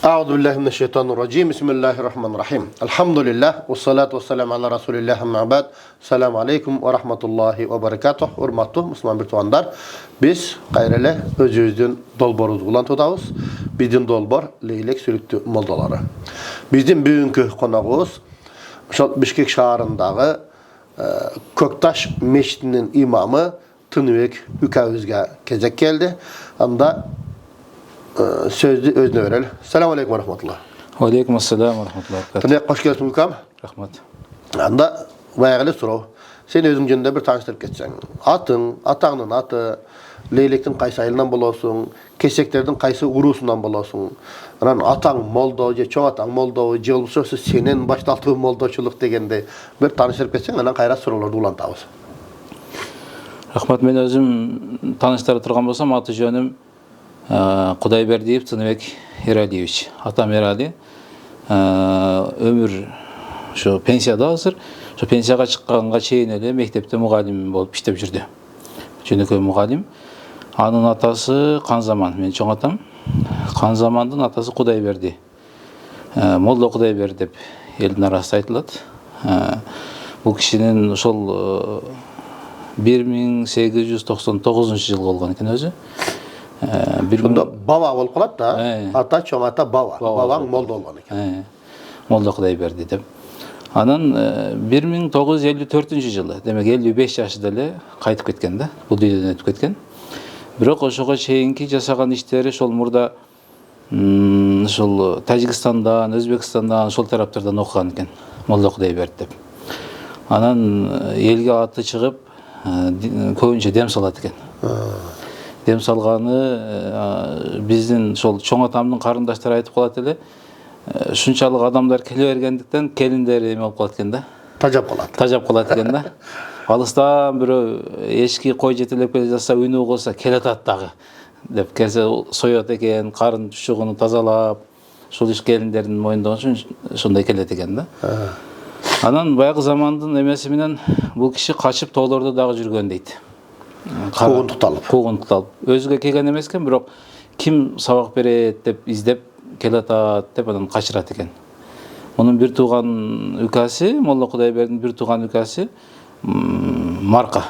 أعوذ بالله من الشيطان الرجيم بسم الله الرحمن الرحيم الحمد لله والصلاة والسلام على رسول الله أما بعد السلام عليكم ورحمة الله وبركاته Hurmatlı Müslüman bir tuğanlar biz gayrele özümüzün dolboruz ulan tutağız bizden dolbor leylek sürüktü moldaları bizim bugünkü konağımız Bişkek şaharındağı Köktaş Meşitinin imamı Tınıbek Ükaviz'e kezek geldi. Anda sözü özüne verelim. Selamun Aleyküm ve Rahmetullah. Aleyküm selam ve Rahmetullah. Tınıbek hoş geldin Ükam. Rahmet. Anda bayağılı soru. Sen özün jönünde bir tanıştırıp geçsen. Atağının atı, leylektin kaysı ayılından bolosun, keseklerden kaysı urusundan bolosun. Atağın molda, çoğ atağın molda, cılbısı senin başlattığın moldaçılık degende bir tanıştırıp geçsen, anan kayrat sorularda ulantağız. Rahmet, men özüm tanıştırып тұрған болсам, аты жөнім Құдайбердиев Тыныбек Ералиевич. Атам Ерали. Өмір şu pensiyada hazır. Şu pensiyaga çıkkanга чейин эле мектепте мугалим болуп иштеп жүрдү. Жөнөкөй мугалим. Анын атасы Канзаман, мен чоң атам. Канзамандын атасы Кудайберди. Молдо Кудайберди деп элдин арасында айтылат. Бул кишинин ошол 1899 жыл болгон экен өзү. Bunda baba olup kalat da, ata çoğun ata baba. Babaң molda bolgan eкен. Молдо Кудайберди деп. Анан 1954 жылы, демек 55 жашында эле кайтып кеткен да, бул дүйнөдөн өтүп кеткен. Бирок ошого чейинки жасаган иштери ошол мурда ошол Тажикстандан, Өзбекстандан, ошол тараптардан окуган экен, Молдо Кудайберди деп. Анан элге аты чыгып, көбүнчө дем салат экен. Дем салганы биздин ошол чоң атамдын карындаштары айтып калат эле. Шунчалык адамдар келе бергендиктен келиндери эме болуп калат экен да. Тажап калат экен да. Алыстан бирөө эшики кой жетелеп келе жатса, үнү кылса келатат дагы деп келсе соёт экен, карын түшүгүнү тазалап, ушул иш келиндердин моюндаган үчүн ошондой келет экен да. Анан баягы замандын эмеси менен бул киши качып тоолордо дагы жүргөн дейт. Куугунтукталып. Өзүгө келген эмес экен, бирок ким сабак берет деп издеп келатат деп анан качырат экен. Мунун бир тууган үкасы, Молдо Кудайбердин бир тууган үкасы Марка.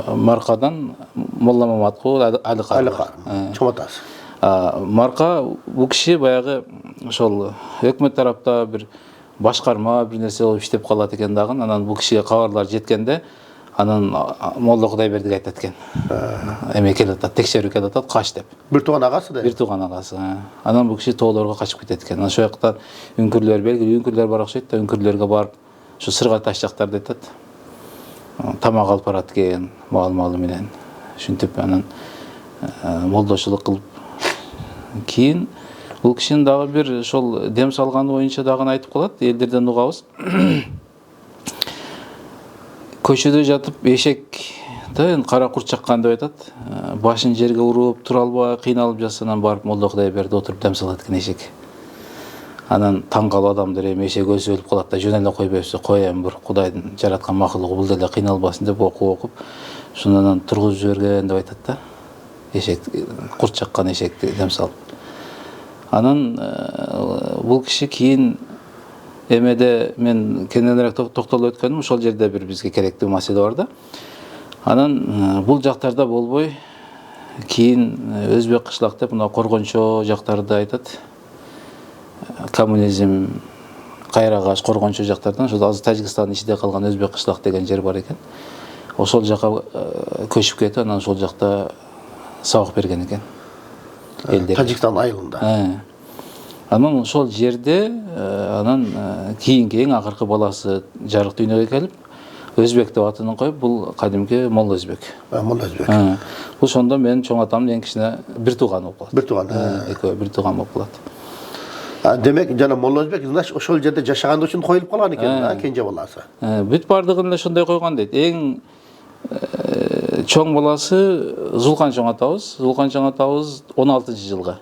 Маркадан Молла Маматкул Алыкар. Чомотас. Марка бул киши баягы ошол өкмөт тарапта бир башкарма бир нерсе болуп иштеп калат экен дагы. Анан бул кишиге кабарлар жеткенде анан Молдо Кудайбердиге айтат экен. Эме келатат, текшерүү келатат, кач деп. Бир тууган агасы да. Бир тууган агасы. Анан бул киши тоолорго качып кетет экен. Анан ошол жактан үңкүрлөр, белгилүү үңкүрлөр бар окшойт да, үңкүрлөргө барып, ушу Сырга таш жактарды айтат. Тамак алып барат экен, мал менен. Ушинтип анан молдочулук кылып кийин бул кишинин дагы бир ошол дем салганы боюнча дагы айтып калат, элдерден угабыз. Көчөдө жатып эшек кара курт чаккан деп айтат. Башын жерге уруп, тура албай, кыйналып жатса, анан барып Молдо Кудайберди отуруп дем салат экен эшек. Анан таң калып адамдар эми эшек өзү өлүп калат да, жөн эле койбойбузбу, коем бир Кудайдын жараткан макулугу бул деле кыйналбасын деп окуп, шундан тургузуп жиберген деп айтат да. Эшек курт чаккан эшекти дем салып. Анан бул киши кийин эмеде мен кененирээк токтолуп өткөнүм, ошол жерде бир бизге керектүү маселе бар да. Анан бул жактарда болбой кийин Өзбек кышлак деп мына Коргончо жактарды айтат. Коммунизм Кайрагаш, Коргончо жактардан ошол азыр Тажикстандын ичинде калган Өзбек кышлак деген жер бар экен. Ошол жака көчүп кетип, анан ошол жакта сабак берген экен. Тажикстан айылында. Анан ошол жерде анан кийинки эң акыркы баласы жарык дүйнөгө келип, Өзбек деп атын коюп, бул кадимки Молла Өзбек. Молла Өзбек. Бул ошондо мен чоң атамдын эң кичине бир тууганы болуп калат. Бир тууган. Экөө бир тууган болуп калат. Демек жана Молла Өзбек ошол жерде жашаган үчүн коюлуп калган экен, кенже баласы. Бүт бардыгын эле ошондой койгон дейт. Эң чоң баласы Зулкан чоң атабыз. Зулкан чоң атабыз 16-жылга.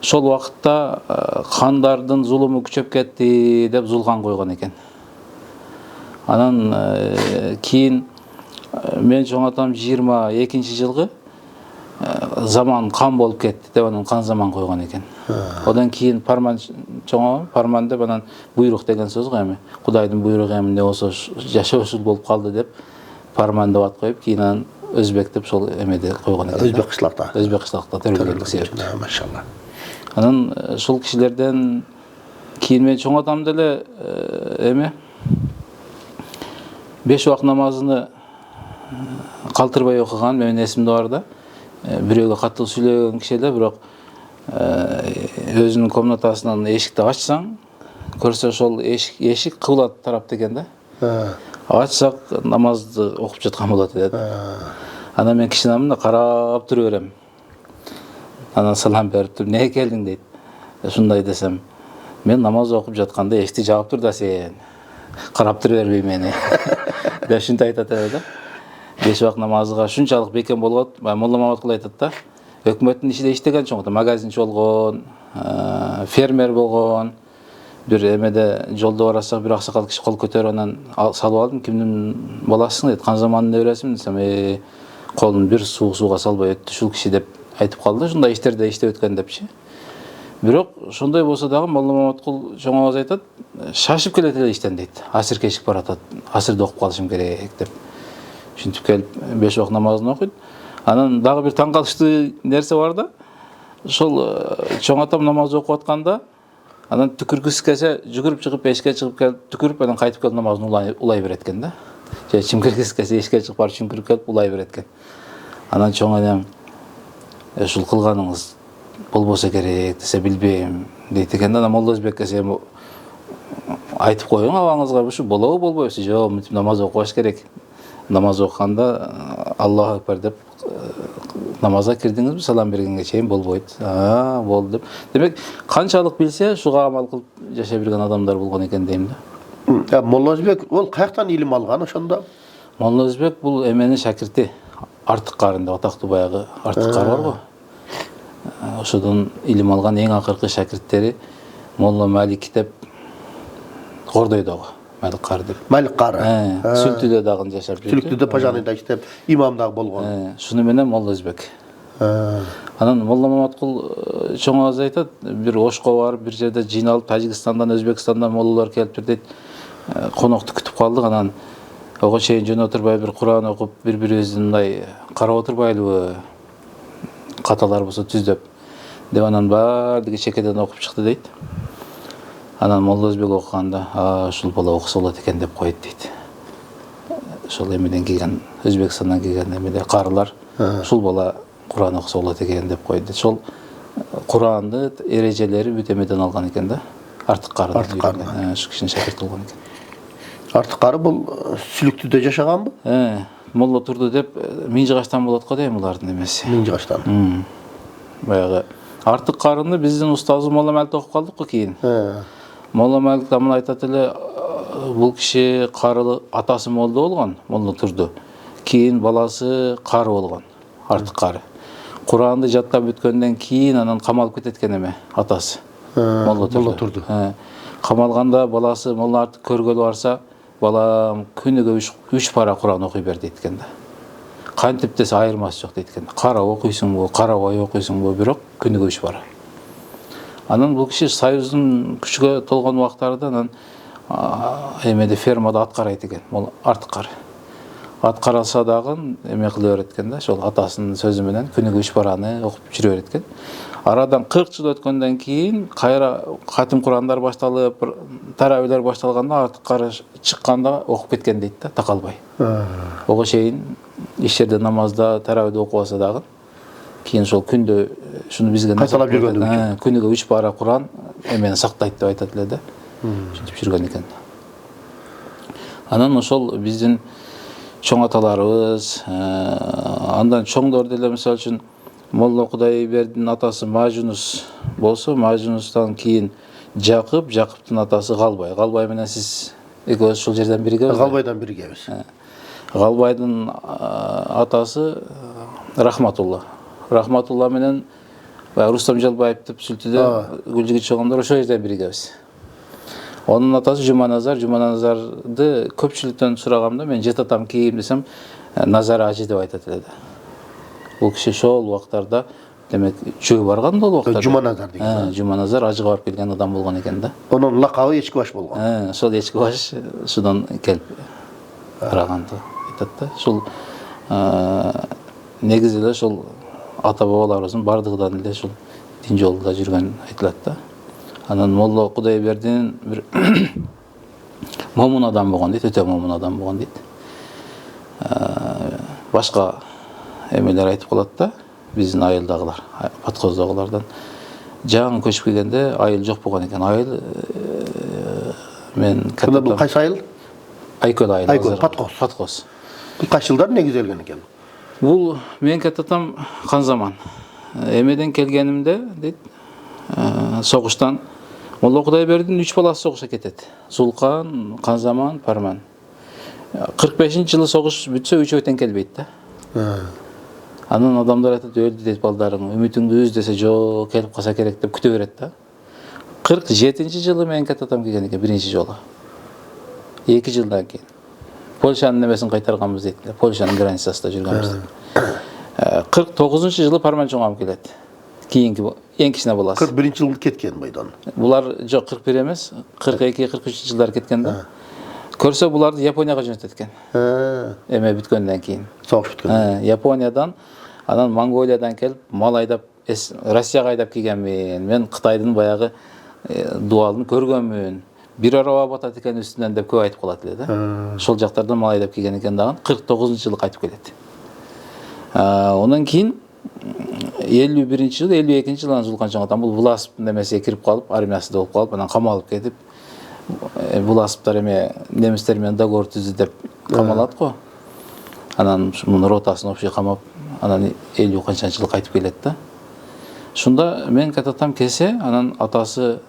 Ошол убакытта хандардын зулуму күчөп кетти деп Зулкан койгон экен. Анан кийин мен чоң атам 22-жылгы заман қан болып кетті деп анан қан заман қойған екен. Одан кейін парман чоңо, парман деп анан буйрук деген сөз ғой эми. Кудайдын буйругу эмне болсо жашоо ушул болуп калды деп парман деп ат коюп, кийин анан өзбек деп сол эмеде койгон экен. Өзбек кышлакта. Өзбек кышлакта төрөлгөн себеп. Машалла. Анан ушул кишилерден кийин мен чоң атам деле эме 5 убак намазыны калтырбай окуган менин эсимде бар да. Бирөөгө катуу сүйлөгөн киши эле, бирок өзүнүн комнатасынан эшикти ачсаң, көрсө ошол эшик кыбла тарапта экен да. Ачсак намазды окуп жаткан болот деди. Анан мен кишинамын да карап тура берем. Анан салам берип туруп, "Не келдиң?" дейт. Ушундай десем, "Мен намаз окуп жатканда эшикти жаап тур да сен. Карап тура бербей мени." Деп ушинтип айтат да. 5 убак намазга шунчалык бекем болгот. Молла Маматкул айтат да. Өкмөттүн ишинде иштеген чоң, магазинчи болгон, фермер болгон. Бир эмеде жолдо барасак бир аксакал киши кол көтөрүп анан салып алдым. "Кимдин баласысың?" дейт. "Кан замандын небересимин?" десем, колун бир сууга салбай өттү ушул киши деп айтып калды. Ушундай иштерде иштеп өткөн депчи. Бирок ошондой болсо дагы Молла Маматкул чоң авыз айтат, "Шашып келет эле иштен" дейт. "Асыр кечип баратат. Асырды окуп калышым керек" деп. Ушинтип келип 5 убак намазын окуйт. Анан дагы бир таң калыштуу нерсе бар да. Ошол чоң атам намаз окуп атканда анан түкүргүсү келсе жүгүрүп чыгып эшикке чыгып келип түкүрүп анан кайтып келип намазын улай берет экен да. Же чимкиргиси келсе эшикке чыгып барып чимкирип келип улай берет экен. Анан чоң энем ушул кылганыңыз болбосо керек десе билбейм дейт экен да. Анан Молла Өзбекке сен айтып коюң абаңызга ушу болобу болбойбу? Жок, мынтип намаз окубаш керек. Намаз окуганда Аллаху акбар деп намазга кирдиңизби, салам бергенге чейин болбойт. Болду деп. Демек, канчалык билсе, ушуга амал кылып жашай берген адамдар болгон экен дейм да. Молла Өзбек ол каяктан илим алган ошондо? Молла Өзбек бул эменин шакирти. Артык Карын деп атактуу баягы Артык Кары бар го. Ошодон илим алган эң акыркы шакирттери Молла Малик деп Гордойдогу. Малик Кары деп. Малик Кары. Сүлтүдө дагы жашап жүрдү. Сүлтүдө Пажаныйда иштеп, имам дагы болгон. Шуну менен Молла Өзбек. Анан Молла Маматкул чоң авыз айтат, бир Ошко барып, бир жерде жыйналып, Тажикстандан, Өзбекстандан моллалар келиптир дейт. Конокту күтүп калдык, анан ого чейин жөн отурбай бир Куран окуп, бири-бирибиздин мындай карап отурбайлыбы? Каталар болсо түздөп. Деп анан баардыгы чекеден окуп чыкты дейт. Анан Молла Өзбек окуганда, ушул бала окуса болот экен деп койт дейт. Ошол эмеден келген, Өзбекстандан келген эмеде карылар, ушул бала Куран окуса болот экен деп койт дейт. Ошол Куранды эрежелери бүт эмеден алган экен да. Артык Карыдан. Ушу кишинин шакирти болгон экен. Артык Кары бул Сүлүктүдө жашаганбы? Молла турду деп Миңжыгаштан болот го дейм булардын эмеси. Миңжыгаштан. Баягы Артык Карыны биздин устазы Молла Малик окуп калдык го кийин. Молла Малик да мына айтат эле, бул киши карылы атасы молда болгон, Молла турду. Кийин баласы кары болгон, Артык Кары. Куранды жаттап бүткөндөн кийин анан камалып кетет экен эме атасы. Молла турду. Камалганда баласы Молла Артык көргөлү барса, балам күнүгө 3 пара Куран окуй бер дейт экен да. Кантип десе айырмасы жок дейт экен. Кара окуйсуңбу, карабай окуйсуңбу, бирок күнүгө 3 пара. Анан бул киши Союздун күчкө толгон убактарында анан эмеде фермада ат карайт экен. Бул Артык Кары. Ат караса дагы эме кыла берет экен да, ошол атасынын сөзү менен күнүгө 3 параны окуп жүрө берет экен. Арадан 40 жыл өткөндөн кийин кайра катым Курандар башталып, таравилер башталганда Артык Кары чыкканда окуп кеткен дейт да, такалбай. Ого чейин иштерде намазда таравиде окубаса дагы кийин ошол күндө шуну бизге кайталап жүргөндү үчүн күнүгө 3 пара Куран эмени сактайт деп айтат эле да. Ушинтип жүргөн экен. Анан ошол биздин чоң аталарыбыз, андан чоңдор деле мисалы үчүн Молла Кудайбердин атасы Мажунус болсо, Мажунустан кийин Жакып, Жакыптын атасы Галбай. Галбай менен сиз экөөбүз ушул жерден биригебиз. Галбайдан биригебиз. Галбайдын атасы Рахматулла. Рахматулла менен Рустам Жалбаев деп Сүлтүдө Гүлжигит чогондор ошол жерден биригебиз. Онун атасы Жуманазар. Жуманазарды көпчүлүктөн сурагамда мен жет атам кийим десем, Назар ажы деп айтат эле да. Бул киши ошол убактарда демек жөө барган да ал убактарда. Жуманазар деген. Жуманазар ажыга барып келген адам болгон экен да. Onun лакабы Ечкибаш болгон. Ошол Ечкибаш ушудан келип караганды айтат да. Ушул негизи эле ошол ата бабаларыбыздын бардыгынан эле ушул дин жолунда жүргөн айтылат да. Анан Молла Кудайбердин бир момун адам болгон дейт, өтө момун адам болгон дейт. Башка эмелер айтып калат да, биздин айылдагылар, Паткоздогулардан. Жаңы көчүп келгенде айыл жок болгон экен. Айыл мен Кандай бул кайсы айыл? Айкөл айыл. Айкөл, Паткоз. Бул кайсы жылдар негизделген экен? Бул мен атам Канзаман. Эмеден келгенимде дейт, согуштан Молла Кудайбердин 3 баласы согушка кетет. Сулкан, Канзаман, Парман. 45-жылы согуш бүтсө үчөө тең келбейт да. Анан адамдар айтат, өлдү дейт балдарың, үмүтүңдү үз десе, жок, келип калса керек деп күтө берет да. 47-жылы мен атам келген экен биринчи жолу. 2 жылдан кийин. Польшанын немесин кайтарганбыз дейт. Польшанын границасында жүргөнбүз. 49-жылы Парман чоңам келет. Кийинки эң кичине баласы. 41-жылы кеткен бойдон. Булар жок 41 эмес, 42-43 жылдар кеткен да. Көрсө буларды Японияга жөнөтөт экен. Эме бүткөндөн кийин. Согуш бүткөндөн. Япониядан, анан Монголиядан келип, мал айдап, Россияга айдап келгенмин. Мен Кытайдын баягы дуалын көргөнмүн. Бир араба батат экен үстүнөн деп көп айтып калат эле да. Ошол жактардан мал айдап келген экен дагы 49-жылы кайтып келет. Ондан кийин 51-жылы, 52-жылы анан Зулкан чоң бул Власов немесине кирип калып, армиясында болуп калып, анан камалып кетип, Власовтар эме немистер менен договор түздү деп камалат го. Анан муну ротасын общий камап, анан 50 канчанчы жылы кайтып келет да. Шунда мен атам келсе, анан атасы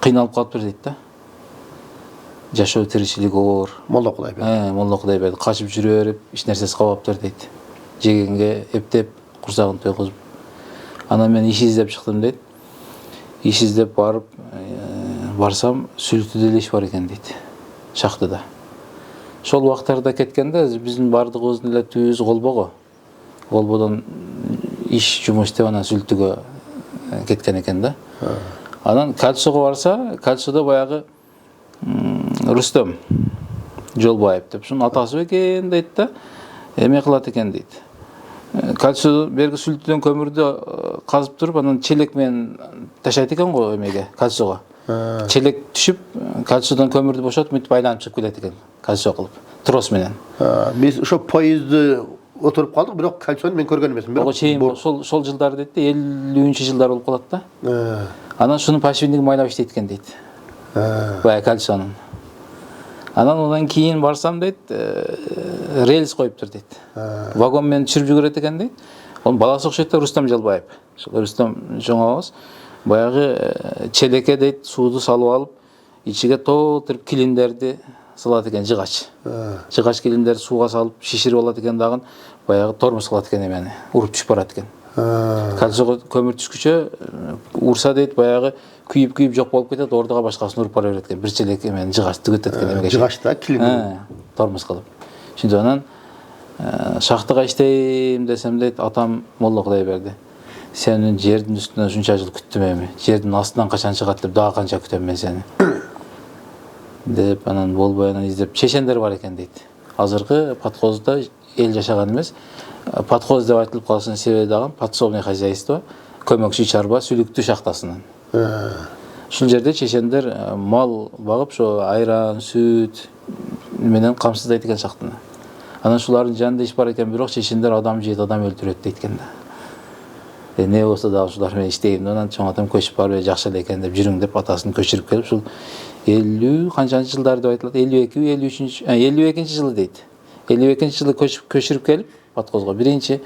кыйналып калыптыр дейт да. Жашоо тиричилиги оор. Молла Кудайберди. Молла Кудайберди качып жүрө берип, эч нерсеси калбаптыр дейт. Жегенге эптеп, курсагын тойгузуп. Анан мен иш издеп чыктым дейт. Иш издеп барсам, Сүлүтүдө эле иш бар экен дейт. Шахтада. Ошол убактарда кеткенде биздин бардыгыбыздын эле түбүбүз Голбого. Голбодон иш жумуш иштеп анан Сүлүтүгө кеткен экен да. Анан Кальцого барса, Кальцодо баягы Рустем Жолбаев деп, шунун атасы экен дейт да. Эме кылат экен дейт. Кальцо берги Сүлүтүдөн көмүрдү казып туруп, анан челек менен ташайт экен го эмеге, Кальцого. Челек түшүп, Кальцодон көмүрдү бошотуп, мынтип айланып чыгып келет экен, Кальцо кылып, трос менен. Биз ошо поездди отуруп калдык, бирок Кальцону мен көргөн эмесмин. Ого чейин ошол жылдар дейт да, 50-жылдар болуп калат да. Анан шунун пашвиндигин майлап иштейт экен дейт. Бая Кальцонун. Анан кийин барсам дейт, рельс коюптур дейт. Вагон менен түшүрүп жүгүрөт экен дейт. Онун баласы окшойт да, Рустам Жалбаев. Рустам чоңобуз баягы челекке дейт сууду салып алып, ичиге толтуруп килиндерди салат экен, жыгач. Жыгач килиндерди сууга салып шиширип алат экен дагы, баягы тормоз кылат экен эмени, уруп түшүп барат экен. Кальцого көмүр түшкүчө урса дейт, баягы күйүп жок болуп кетет, ордуга башкасын уруп бара берет экен. Бир челек эмен жыгач түгөтөт экен эмеге. Жыгачта килин тормоз кылып. Шунда анан шахтага иштейм десем дейт, атам Молла Кудайберди. Сенин жердин үстүнөн ушунча жыл күттүм эми. Жердин астынан качан чыгат деп дагы канча күтөм мен сени. Деп анан болбой анан издеп чечендер бар экен дейт. Азыркы Паткозда эл жашаган эмес. Паткоз деп айтылып калышынын себеби дагы подсобный хозяйство, көмөкчү чарба Сүлүктүү шахтасынан. Ушул жерде чечендер мал багып, ошо айран, сүт менен камсыздайт экен шахтаны. Анан шулардын жанында иш бар экен, бирок чечендер адам жейт, адам өлтүрөт дейт экен да. Не болсо да ушулар менен иштейм. Анан чоң атам көчүп барып, жакшы эле экен деп жүрүң деп атасын көчүрүп келип, ушул 50 канчанчы жылдар деп айтылат, 52-53 жылы дейт. 52-жылы көчүрүп келип Паткозго биринчи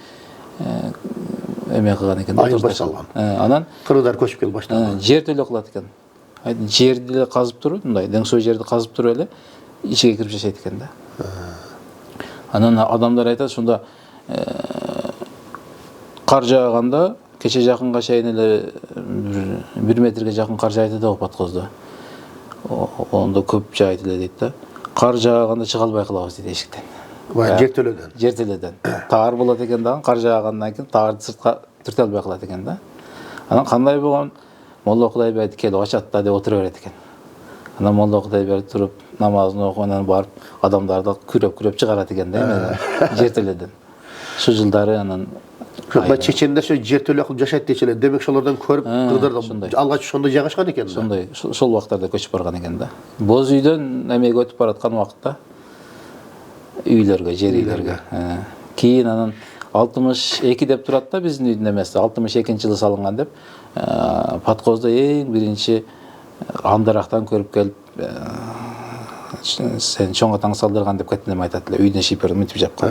эме кылган экен. Айыл башталган. Анан кыргыздар көчүп келип баштаган. Жер төлө кылат экен. Жерди эле казып туруп, мындай дең суу жерди казып туруп эле ичиге кирип жашайт экен да. Анан адамдар айтат, шунда кар жааганда кече жакынга чейин эле 1 метрге жакын кар жаайт да Паткоздо. Ондо көп жаайт эле дейт да. Кар жааганда чыга албай калабыз дейт эшиктен. жертөлөдөн. Таар болот экен дагы, кар жаагандан кийин таарды сыртка түртө албай калат экен да. Анан кандай болгон? Молла Кудайберди келип ачат да деп отура берет экен. Анан Молла Кудайберди туруп намазын окуп анан барып адамдарды күрөп чыгарат экен да жертөлөдөн. Шу жылдары анан чечендер ошо жертөлө кылып жашайт дечи эле. Демек ошолордон көрүп кырдырды. Алгач ошондой жайгашкан экен да. Сондай ошол убактарда көчүп барган экен да. Боз үйдөн эмеге өтүп бараткан убакта үйлөргө, жер үйлөргө. Кийин анан 62 деп турат да биздин үйдүн эмеси. 62-жылы салынган деп Подкоздо эң биринчи андарактан көрүп келип сен чоң атаң салдырган деп кеткен айтат эле. Үйдүн шиперин мынтип жапкан.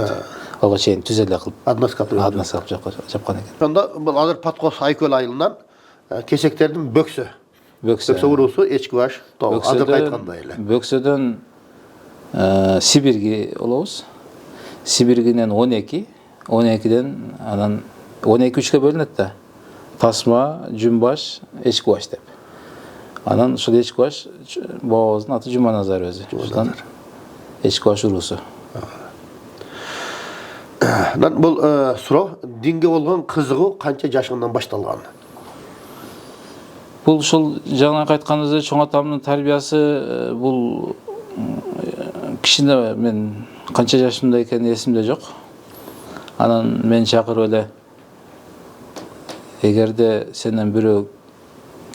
Алга чейин түз эле кылып. Аднас кылып жапкан экен. Ошондо бул азыр Подкоз Айкөл айылынан кесектердин бөксө уруусу эчки баш азыр айткандай эле. Бөксөдөн Сибирги болобуз. Сибиргинен 12ден анан 12-3кө бөлүнөт да. Тасма, Жүнбаш, эчки баш деп. Анан ушул эчки баш бабабыздын аты Жуманазар өзү. Ошондон эчки баш уруусу. Анан бул суроо динге болгон кызыгуу канча жашыңдан башталган? Бул ушул жана айтканыбыздай чоң атамдын тарбиясы бул кичине мен канча жашымда экени эсимде жок. Анан мен чакырып эле эгерде сенден бирөө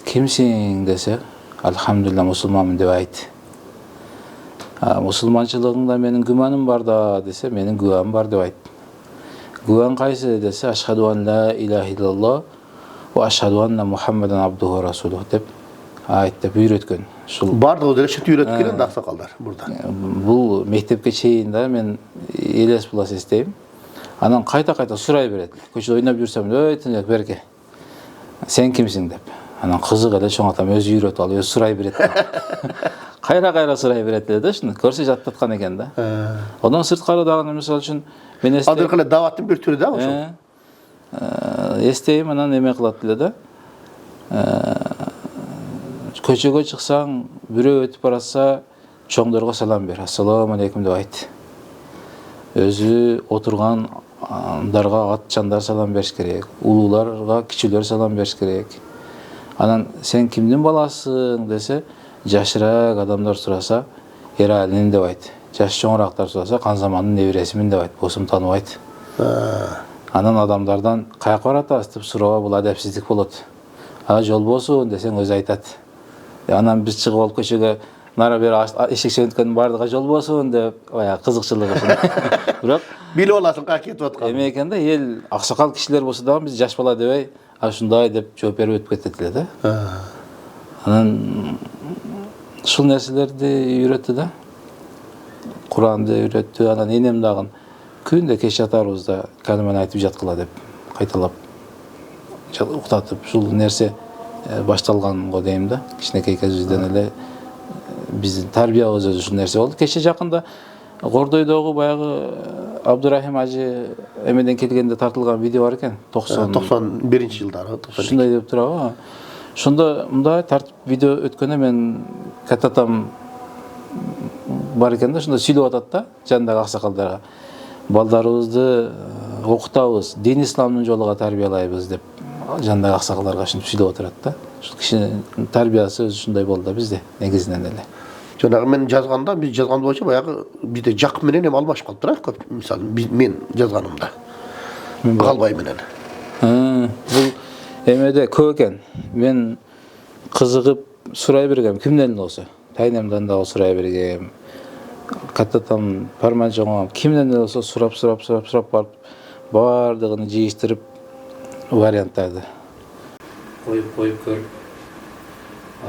кимсиң десе, алхамдулилла мусулманмын деп айт. Мусулманчылыгыңда менин күманым бар да десе, менин күбам бар деп айт. Күбаң кайсы десе, ашхаду ан ла илаха иллаллах ва ашхаду анна Мухаммадан абдуху ва расулух деп айт деп үйрөткөн. Ушул бардыгы деле шынтып үйрөткөн да аксакалдар бурда. Бул мектепке чейин да мен элес булас эстейм. Анан кайта сурай берет. Көчөдө ойноп жүрсөм, "Ой, тынчак берке. Сен кимсиң?" деп. Анан кызык эле чоң атам өзү үйрөтүп алып, өзү сурай берет. Кайра сурай берет эле да ушуну. Көрсө жаттаткан экен да. Одан сырткары дагы мисалы үчүн мен эстейм. Азыр эле даваттын бир түрү да ошол. Эстейм анан эме кылат эле да. Көчөгө чыксаң, бирөө өтүп баратса, чоңдорго салам бер. Ассаламу алейкум деп айт. Өзү отурган андарга атчандар салам бериш керек. Улууларга кичилер салам бериш керек. Анан сен кимдин баласысың десе, жашыраак адамдар сураса, Эралинин деп айт. Жаш чоңурактар сураса, Канзамандын небересимин деп айт. Босум тааныбайт. Анан адамдардан каяка баратасыз деп суроого бул адепсиздик болот. Жол болсун десең өзү айтат. Анан биз чыгып алып көчөгө нара бери эшик чөнткөнүн бардыгы жол болсун деп кызыкчылыгы ушул. Бирок билип аласың каяка кетип атканын. Эме экен да, эл аксакал кишилер болсо дагы биз жаш бала дебей, ушундай деп жооп берип өтүп кетет эле да. Анан ушул нерселерди үйрөттү да. Куранды үйрөттү. Анан энем дагы күндө кеч жатарыбызда калиманы айтып жаткыла деп кайталап уктатып ушул нерсе башталганго дейм да. Кичинекей кезибизден эле биздин тарбиябыз өзү ушул нерсе болду. Кече жакында Гордойдогу баягы Абдурахим ажы эмеден келгенде тартылган видео бар экен. 91-жылдары. Ушундай деп турабы. Ошондо мындай тартып видео өткөндө мен кататам бар экен да, ошондо сүйлөп атат да жандагы аксакалдарга. Балдарыбызды окутабыз, дин исламдын жолуга тарбиялайбыз деп жандагы аксакалдарга ушинтип сүйлөп отурат да. Ушул кишинин тарбиясы өзү ушундай болду да бизде негизинен эле. Жанагы мен жазганда, биз жазган боюнча баягы бизде жак менен эми алмашып калыптыр, көп мисалы мен жазганымда. Калбай менен. Бул эмеде көп экен. Мен кызыгып сурай бергем, кимден болсо. Тайнемден дагы сурай бергем. Кататам, парманчоңом, кимден болсо сурап барып бардыгын жыйыштырып варианттарды коюп көрүп.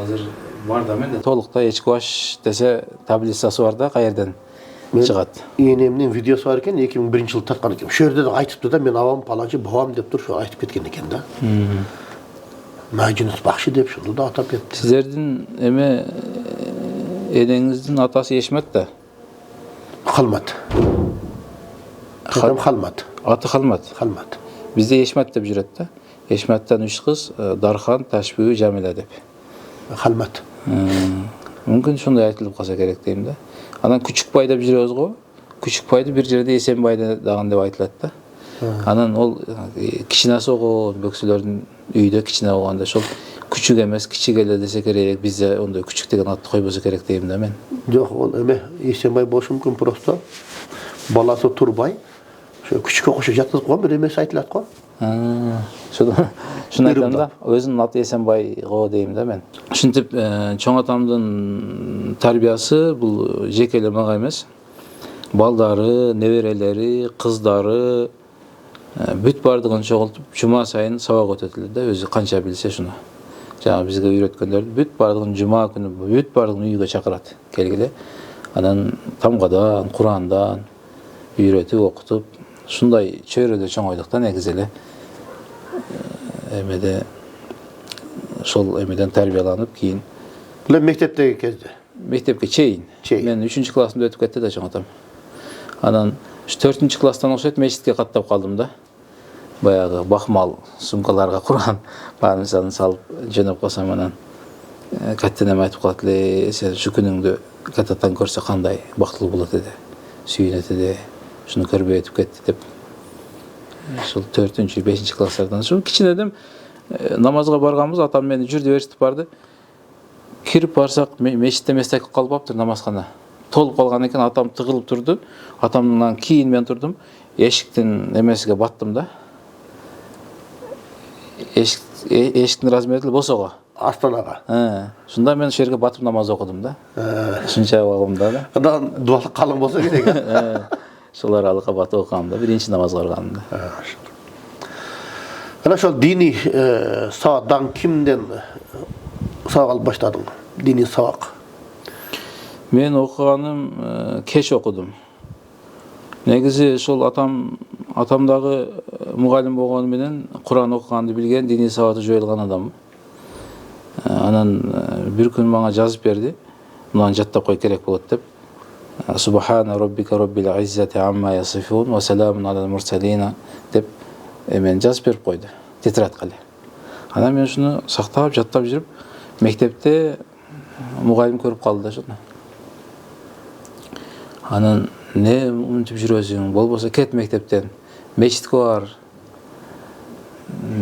Азыр бар да менде толуктай эчки баш десе таблицасы бар да, каерден чыгат. Энемдин видеосу бар экен, 2001-жылы тарткан экен. Ошол жерде айтыптыр да, мен абам палачы, бабам деп туруп айтып кеткен экен да. Мәжүнүс Бакши деп шуну да атап кетти. Сиздердин эме энеңиздин атасы Эшмет да. Халмат. Халмат. Аты Халмат. Бизде Эшмет деп жүрөт да. Эшметтен 3 кыз, Дархан, Ташбүй, Жамила деп. Халмат. Мүмкүн ушундай айтылып калса керек дейм да. Анан Күчүкбай деп жүрөбүз го. Күчүкбайды бир жерде Эсенбайды даган деп айтылат да. Анан ол кичине согон бөксөлөрдүн үйдө кичине болгондо ошол күчүк эмес, кичик эле десе керек, бизде ондой күчүк деген атты койбосо керек дейм да мен. Жок, ол эме Эсенбай болушу мүмкүн, просто баласы Турбай ошо күчүккө кошо жаткызып койгон бир эмеси айтылат го. Шуну айтам да, өзүнүн аты Эсенбай го дейм да мен. Ушинтип чоң атамдын тарбиясы бул жеке эле мага эмес, балдары, неберелери, кыздары бүт бардыгын чогултуп жума сайын сабак өтөт эле да, өзү канча билсе шуну. Жана бизге үйрөткөндөрдү бүт бардыгын жума күнү бүт бардыгын үйгө чакырат. Келгиле. Анан тамгадан, Курандан үйрөтүп, окутуп, шундай чөйрөдө чоңойдук да негизи эле. Эмеде ошол эмеден тарбияланып кийин Бул мектептеги кезде. Мектепке чейин. Мен 3-классымда өтүп кетти да чоң атам. Анан 4-класстан окшойт мечитке каттап калдым да. Баягы бахмал сумкаларга Куран баарын салып жөнөп калсам, анан каттенем айтып калат эле, сен ушу күнүңдү каттатан көрсө кандай бактылуу болот эди, сүйүнөт эди, шуну көрбөй өтүп кетти деп. Ошол 4-5-класстардан ушу кичинеден намазга барганбыз, атам мени жүрдү ээрчитип барды. Кирип барсак, мечитте месте калбаптыр, намазкана толуп калган экен, атам тыгылып турду. Атамдан кийин мен турдум, эшиктин эмесиге баттым да. Эшиктин размери деле босого. Астанага. Шунда мен ошол жерге батып намаз окудум да. Ушунча убагымда да. Андан дуалык калың болсо керек. Ошол аралыкка батып окугамда, биринчи намазга барганымда. Ana ошол dini сабактан кимден сабак алып баштадың? Dini сабак. Мен окуганым кеч окудум. Негизи ошол атамдагы мугалим болгону менен Куран окуганды билген, dini сабаты жоюлган адам. Анан бир күн мага жазып берди. Мунаны жаттап кой, керек болот деп. Субхана роббика роббил иззати амма ясифун ва саламун алал мурсалина деп мен жазып берип койду тетрадка эле. Анан мен ушуну сактап, жаттап жүрүп, мектепте мугалим көрүп калды да шуну. Анан не унутуп жүрөсүң, болбосо кет мектептен, мечитке бар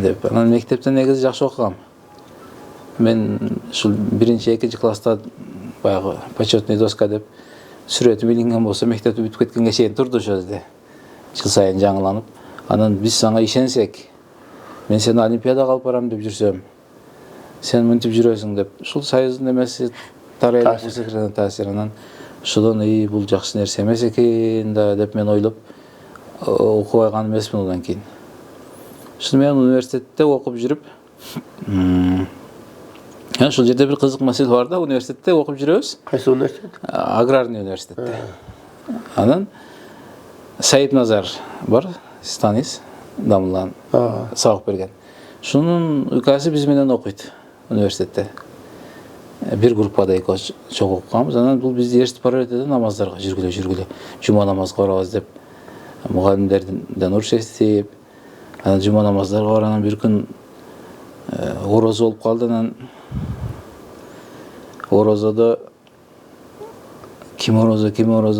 деп. Анан мектептен негизи жакшы окугам. Мен ушул 1-2 класста баягы почетный доска деп сүрөтүм илинген болсо, мектепти бүтүп кеткенге чейин турду ошол жерде. Жыл сайын жаңыланып. Анан биз сага ишенсек, мен сени олимпиадага алып барам деп жүрсөм, сен мынтип жүрөсүң деп. Ушул союздун эмеси тарайлык секретардан таасир. Анан ошодон бул жакшы нерсе эмес экен да деп мен ойлоп окубайган эмесмин одан кийин. Ушуну мен университетте окуп жүрүп, ошол жерде бир кызык маселе бар да, университетте окуп жүрөбүз. Кайсы университет? Аграрный университетте. Анан Саид Назар бар, станис, дамылан сабак берген. Шунун укасы биз менен окуйт университетте. Бир группада экөөбүз чогуу окуганбыз. Анан бул бизди ээрчитип бара берди да, намаздарга жүргүлө, жума намазга барабыз деп. Мугалимдерден уруш эстип, анан жума намаздарга бар. Анан бир күн орозо болуп калды. Анан орозодо ким орозо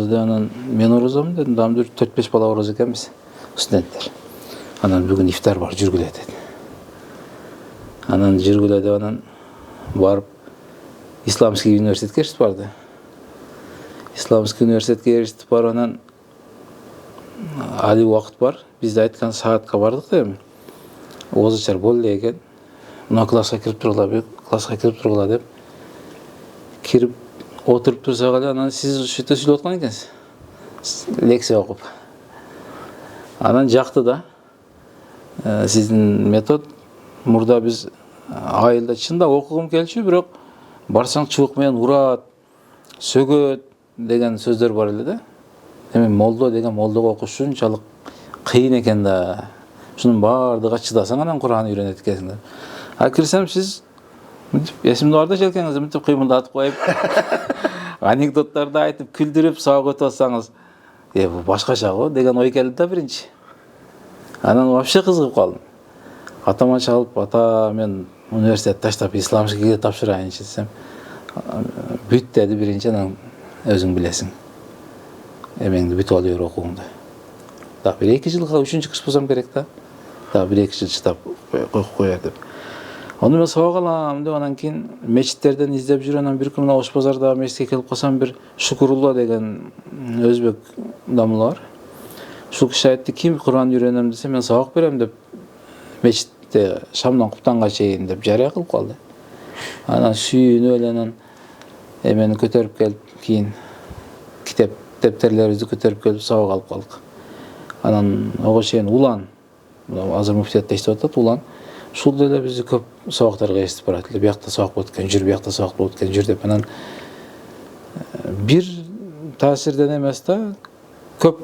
деп, анан мен орозомун дедим. Дамдыр 4-5 бала орозо экенбиз, студенттер. Анан бүгүн ифтар бар, жүргүлө деди. Анан жүргүлө деп, анан барып Исламский университетке эрişип барды. Исламский университетке эрişип барып, анан али убакыт бар. Бизде айткан саатка бардык да эми. Озучар бол эле экен. Мына класска кирип тургула, деп. Кирип отуруп турсак эле, анан сиз уште сүйлөп аткан экенсиз. Лекция окуп. Анан жакты да. Сиздин метод мурда биз айылда чында окугум келчү, бирок барсаң чубук менен урат, сөгөт деген сөздөр бар эле да. Эми молдо деген молдого окуш ушунчалык кыйын экен да. Шунун баардыгына чыдасаң анан Куран үйрөнөт экенсиң. А кирсем сиз эсимде бар да, желкеңизди мынтип кыймылдатып коюп, анекдоттарды айтып, күлдүрүп сабак өтүп атсаңыз, бул башкача го деген ой келди да биринчи. Анан вообще кызыгып калдым. Атама чалып, ата мен университет таштап исламскийге тапшырайынчы десем, бүт деди биринчи, анан өзүң билесиң. эмеңди бүтүп алып окууңду. Дагы бир 2 жылга 3-чү курс болсом керек да. Дагы 1-2 жыл чыдап кояр деп. Аны мен сабак алам деп анан кийин мечиттерден издеп жүрөм. Анан бир күнү Ош базарда мечитке келип калсам, бир Шукурулла деген өзбек дамылы бар. Ушул киши айтты, ким Кур'ан үйрөнөм десе, мен сабак берем деп мечитте шамдан куптанга чейин деп жарыя кылып калды. Анан сүйүнүп эле анан эмени көтөрүп келип, кийин дептерлерибизди көтөрүп келип сабак алып калдык. Анан ого чейин Улан, азыр муфтиятта иштеп атат, Улан. Ушул деле бизди көп сабактарга естип барат эле. Биякта сабак болот экен, жүр, биякта сабак болот экен, жүр деп. Анан бир таасирден эмес да, көп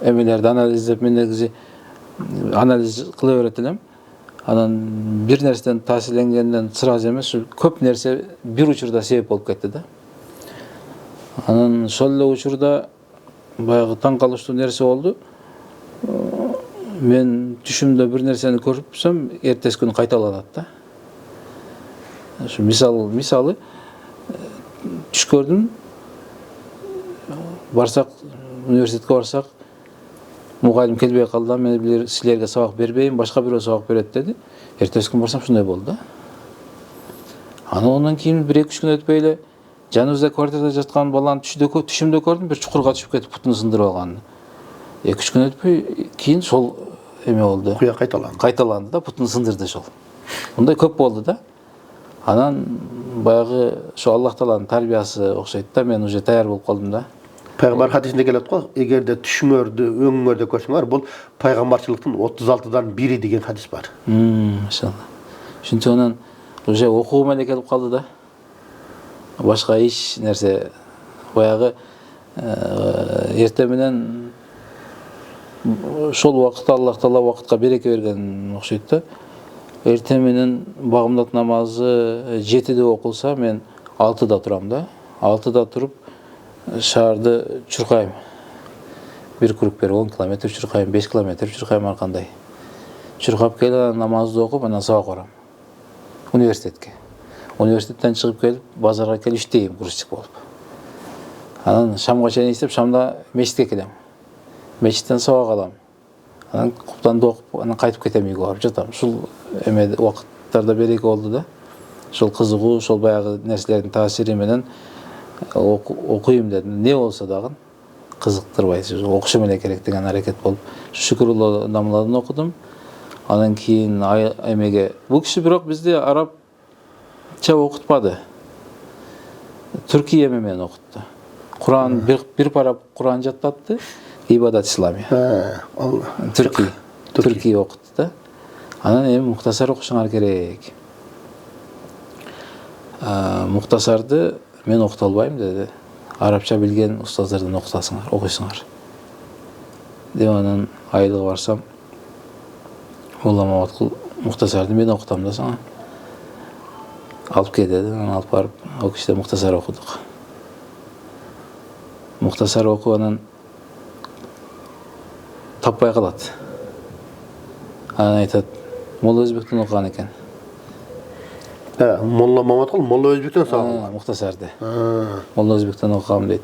эмелерди анализдеп, мен негизи анализ кыла берет элем. Анан бир нерседен таасирленгенден сразу эмес, көп нерсе бир учурда себеп болуп кетти да. Анан ошол эле учурда баягы таң калыштуу нерсе болду. Мен түшүмдө бир нерсени көрүпсөм, эртеси күнү кайталанат да. Ошо мисалы түш көрдүм. Барсак, университетке барсак, мугалим келбей калды, мен силерге сабак бербейм, башка бирөө сабак берет деди. Эртеси күнү барсам шундай болду да. Андан кийин 1-2 күн өтпөй эле жаныбызда квартирада жаткан баланы түшүмдө көрдүм, бир чукурга түшүп кетип бутун сындырып алганын. 2-3 күн өтпөй кийин сол эме болду. Куя кайталанды. Кайталанды да, бутун сындырды ошол. Мындай көп болду да. Анан баягы ошо Аллах Тааланын тарбиясы окшойт да, мен уже даяр болуп калдым да. Пайгамбар хадисинде келет го, эгерде түшүңөрдү, өңүңөрдү көрсөңөр, бул пайгамбарчылыктын 36-дан бири деген хадис бар. Машалла. Ошентип анан уже окуу менен келип калды да. Башка эч нерсе баягы эртең менен ошол убакытта Аллах Таала убакытка береке берген окшойт да. Эртең менен багымдат намазы 7-де окулса, мен 6-да турам да. 6-да туруп шаарды чуркайм. Бир круг берип 10 километр чуркайм, 5 километр чуркайм, ар кандай. Чуркап келип намазды окуп, анан сабак барам. Университетке. Университеттен чыгып келип, базарга келип иштейм грузчик болуп. Анан шамга чейин иштеп, шамда мечитке келем. Мечиттен сабак алам. Анан куптанды окуп, анан кайтып кетем, үйгө барып жатам. Ушул эме убакыттарда береке болду да. Ошол кызыгуу, ошол баягы нерселердин таасири менен окуйм дедим. Не болсо дагы кызыктырбайсыз, окушум эле керек деген аракет болуп, Шүкүрулла намаладан окудум. Анан кийин эмеге, бул киши бирок бизди арабча окутпады. Түрки эме менен окутту. Кур'ан бир пара Кур'ан жаттатты, ибадат исламия. Түрки окутту да. Анан эми муктасар окушуңар керек. Муктасарды мен окута албайм деди. Арабча билген устаздардан окуйсуңар. Деп анан айылга барсам, Молла Маматкул муктасарды мен окутам да сага. Алып кел деди, анан алып барып, ал кишиде муктасар окудук. Муктасар окуп анан таппай калат. Анан айтат, Молла Өзбектен окуган экен. Молла Маматкул Молла Өзбектен сабак. Муктасарды. Молла Өзбектен окугам дейт.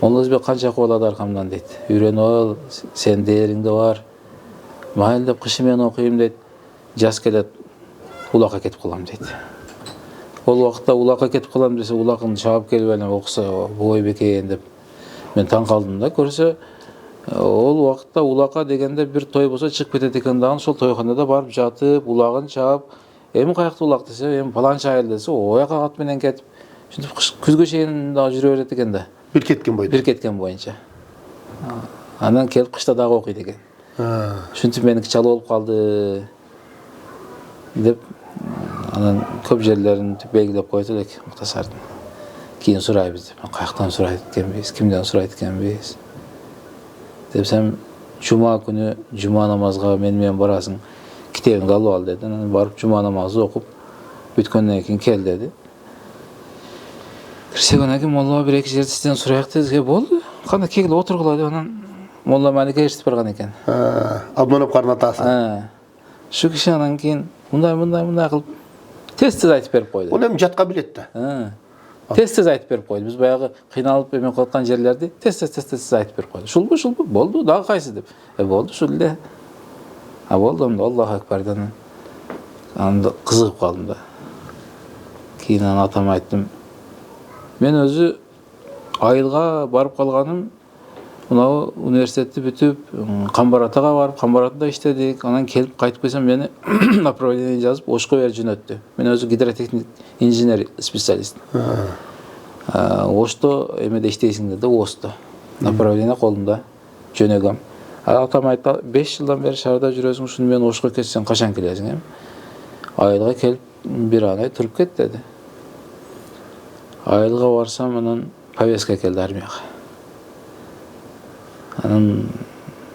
Молла Өзбек канча окуп алат аркамдан дейт. Үйрөнүп ал, сен дээриңде бар. Майыл деп кышы менен окуйм дейт. Жаз келет, улакка кетип калам дейт. Ол убакытта улакка кетип калам десе, улакын чаап келип эле окуса болбойбу экен деп мен таң калдым да. Көрсө, ол убакытта улакка дегенде бир той болсо чыгып кетет экен дагы, ошол тойхонада барып жатып, улагын чаап, эми каякта улак десе, эми паланча айыл десе, ояка ат менен кетип, ушинтип күзгө чейин дагы жүрө берет экен да. Бир кеткен боюнча. Анан келип кышта дагы окуйт экен. Ушинтип меники чала болуп калды деп анан көп жерлерин белгилеп койт элек муктасардын. Кийин сурайбыз деп. Каяктан сурайт экенбиз, кимден сурайт экенбиз. Депсем, жума күнү жума намазга менен барасың, китебиңди алып ал деди. Анан барып жума намазды окуп, бүткөндөн кийин кел деди. Кирсек анан кийин Молла 1-2 жерде сизден сурайык деди. Болду. Кандай кегилип отургула деп анан Молла Маликке ээрчитип барган экен. Абдманап карын атасы. Шу киши анан кийин мындай кылып тез айтып берип койду. Ол эми жатка билет да. Тез айтып беріп қойды. Біз баяғы қиналып емен қалған жерлерді тез айтып беріп қойды. Шулбу, болды, дағы қайсы деп. Болды, шулде. Болды, Аллаху акбардан. Анда қызығып қалдым да. Кейін атама айттым. Мен өзі айылға барып қалғаным, мынау университетті бүтіп, Қамбаратаға барып, Қамбаратада іштедік. Анан келіп қайтып келсем, мені направление жазып, Ошқа бері жөнөттү. Мен өзі гидротехник инженер специалист. Ошто эмеде иштейсиң dedi, Осто. Направление қолымда жөнөгөм. Атам айтты, 5 жылдан бері шарда жүресің, шуну мен Ошқа кетсең қашан келесің? Айылға келіп, bir ай тұрып кет деді. Айылға барсам, анан повестка келді армияға. Анан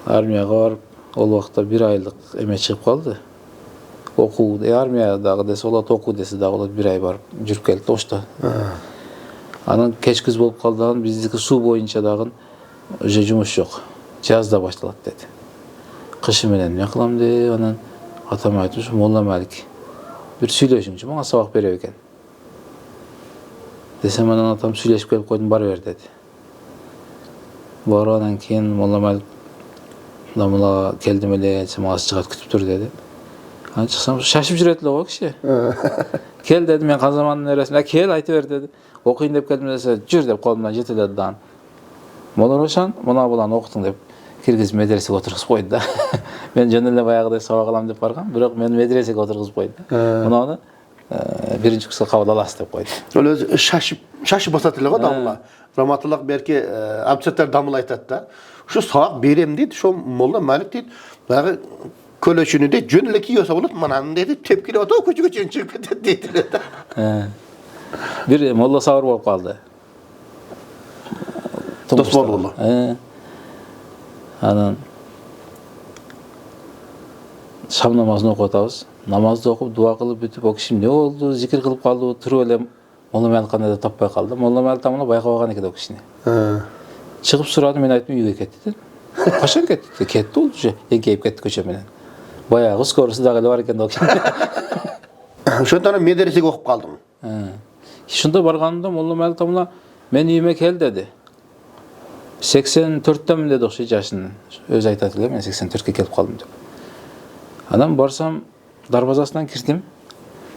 армияға барып, ол уақытта 1 айлық эме чыгып қалды. Оқу, армиядағы десе, олат оқу десе да, олат 1 ай барып жүріп келді Ошто. Анан кеш күз болып қалдығын, біздікі су бойынша дағын уже жұмыс жоқ. Жазда башталады деді. Қышы менен не қылам деп, анан атам айтыш, Молла Мәлік бір сөйлешіңші, маңа сабақ бере екен. Десем, анан атам сөйлешіп келіп қойдым, бар бер деді. Барғаннан кейін Молла Мәлік дамыла келдім еле, маған шығат күтіп тұр деді. Анан шықсам, шашып жүретілі ғой кіші. Кел деді, мен Қазаманның өресім, кел айты бер деді. Оқиын деп келдім десе, жүр деп қолымдан жетеледі дан. Молла Рошан, мұна бұлан оқытың деп кіргіз медресеге отырғызып қойды да. Мен жөнеле баяғыдай сабақ алам деп барғам, бірақ мен медресеге отырғызып қойды. Мұнаны бірінші кісі қабыл аласыз деп қойды. Ол өзі шашып басатылы ғой дамыла. Раматылық берке абсаттар дамыл айтады да. Şu сабақ берем дейді, şu Молла Мәлік дейді, баяғы көлөшүнү де жөнеле кийоса болот, мананы дейді, тепкіле ото көчөгө чыгып кетет дейді. Bir Молла Сауыр болып қалды. Досмолұлы. Анан шам намазын оқытабыз. Намазды оқып, дуа қылып бүтіп, о кішім не болды, зикір қылып қалды, тұрып әлем Молла Мәлік қандай да таппай қалды. Молла Мәлік тамына байқауған екен о кішіне. Шығып сұрады, мен айттым, үйге кетті деді. Қашан кетті? Кетті ол уже. Еңкейіп кетті көшеменен. Баяғы скорысы дағы бар екен о кішіне. Шонтаны медресеге оқып қалдым. Шында барғанымда Молла Мәлік тамына мен үйіме кел деді. 84-темін деді оқшы жашының. Өз айтатылы, мен 84-ке келіп қалдым деп. Анан барсам, дарбазасынан кірдім.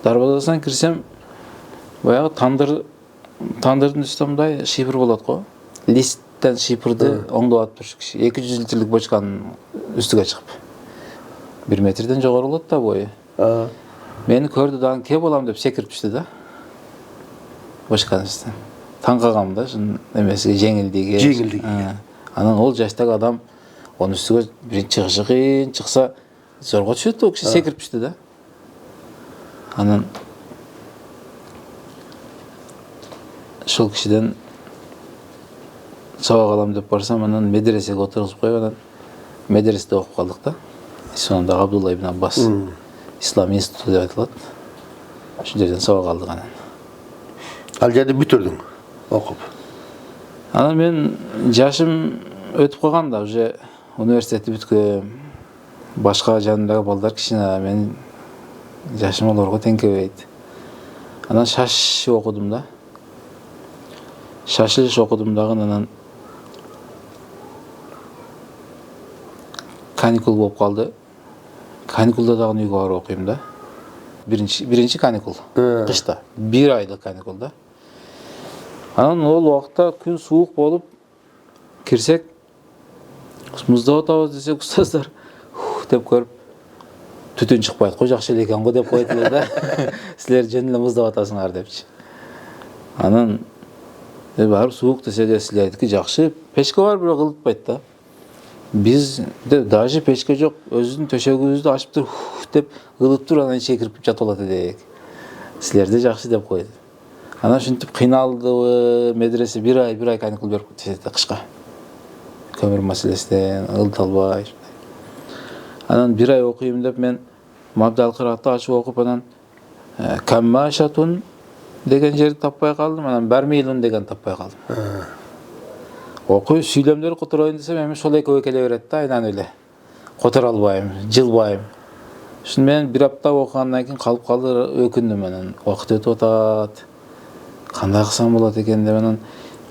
Дарбазасынан кірсем, баяғы тандырдың үстімдай шипыр болады қой. Листтен шипырды оңдалап тұр кіші. 200 литрлік бочканың үстіге шығып. 1 метрден жоғары болады да бойы. Мені көрді дағын ке болам деп секіріп түсті да. Бочканың үстін. Таңғағам да, немесіге жеңілдіге. Анан ол жастағы адам, оның үстіге бірінші шықса, зорға түседі, ол кіші секіріп түсті да. Анан шол кішіден сабақ алам деп барсам, анан медресеге отырғызып қойып, анан медреседе оқып қалдық да. Сонда Абдулла ибн Аббас Ислам институты деп айтылады. Şu жерден сабақ алдық анан. Ал жерде бүтірдің оқып. Анан мен жашым өтіп қойған да, уже университетті бүткем. Башқа жанымдағы балдар кішіне, мен жашым оларға теңкебейді. Анан шаш оқыдым да. Шашылыш оқыдым дағын, анан каникул болып қалды. Каникулда дағын үйге барып оқимын да. Бірінші каникул, қышта. 1 айлық каникул да. Анан ол уақытта күн суық болып кірсек, мұзда отауыз десек, ұстаздар деп көріп, түтін шықпайды, қой жақшы екен ғой деп қойды да. Сілер жөнілі мұзда отасыңар депші. Анан барып суық десе де сілер айтыки жақшы, пешке бар бірақ ылытпайды да. Biz de даже пешке жоқ, өзінің төшегімізді ашып тұр, деп ылып тұр, анан ішке кіріп жатып алады дейік. Сілерде жақсы деп қойды. Анан шынтып қиналды, медресе 1 ай каникул беріп кетті қышқа. Көмір мәселесінен ылталбай. Анан 1 ай оқимын деп мен Мабдал қыраатты ашып оқып, анан Каммашатун деген жерді таппай қалдым, анан Бармейлун деген таппай қалдым. Оқой сүйлемдер қотырайын десем, әме сол екеуі келе береді да, айнан өле. Қотыр албайым, жылбайым. Шын мен 1 апта оқығаннан кейін қалып қалды өкіндім, менен уақыт өтіп отады. Кандай кылсам болот экен деп анан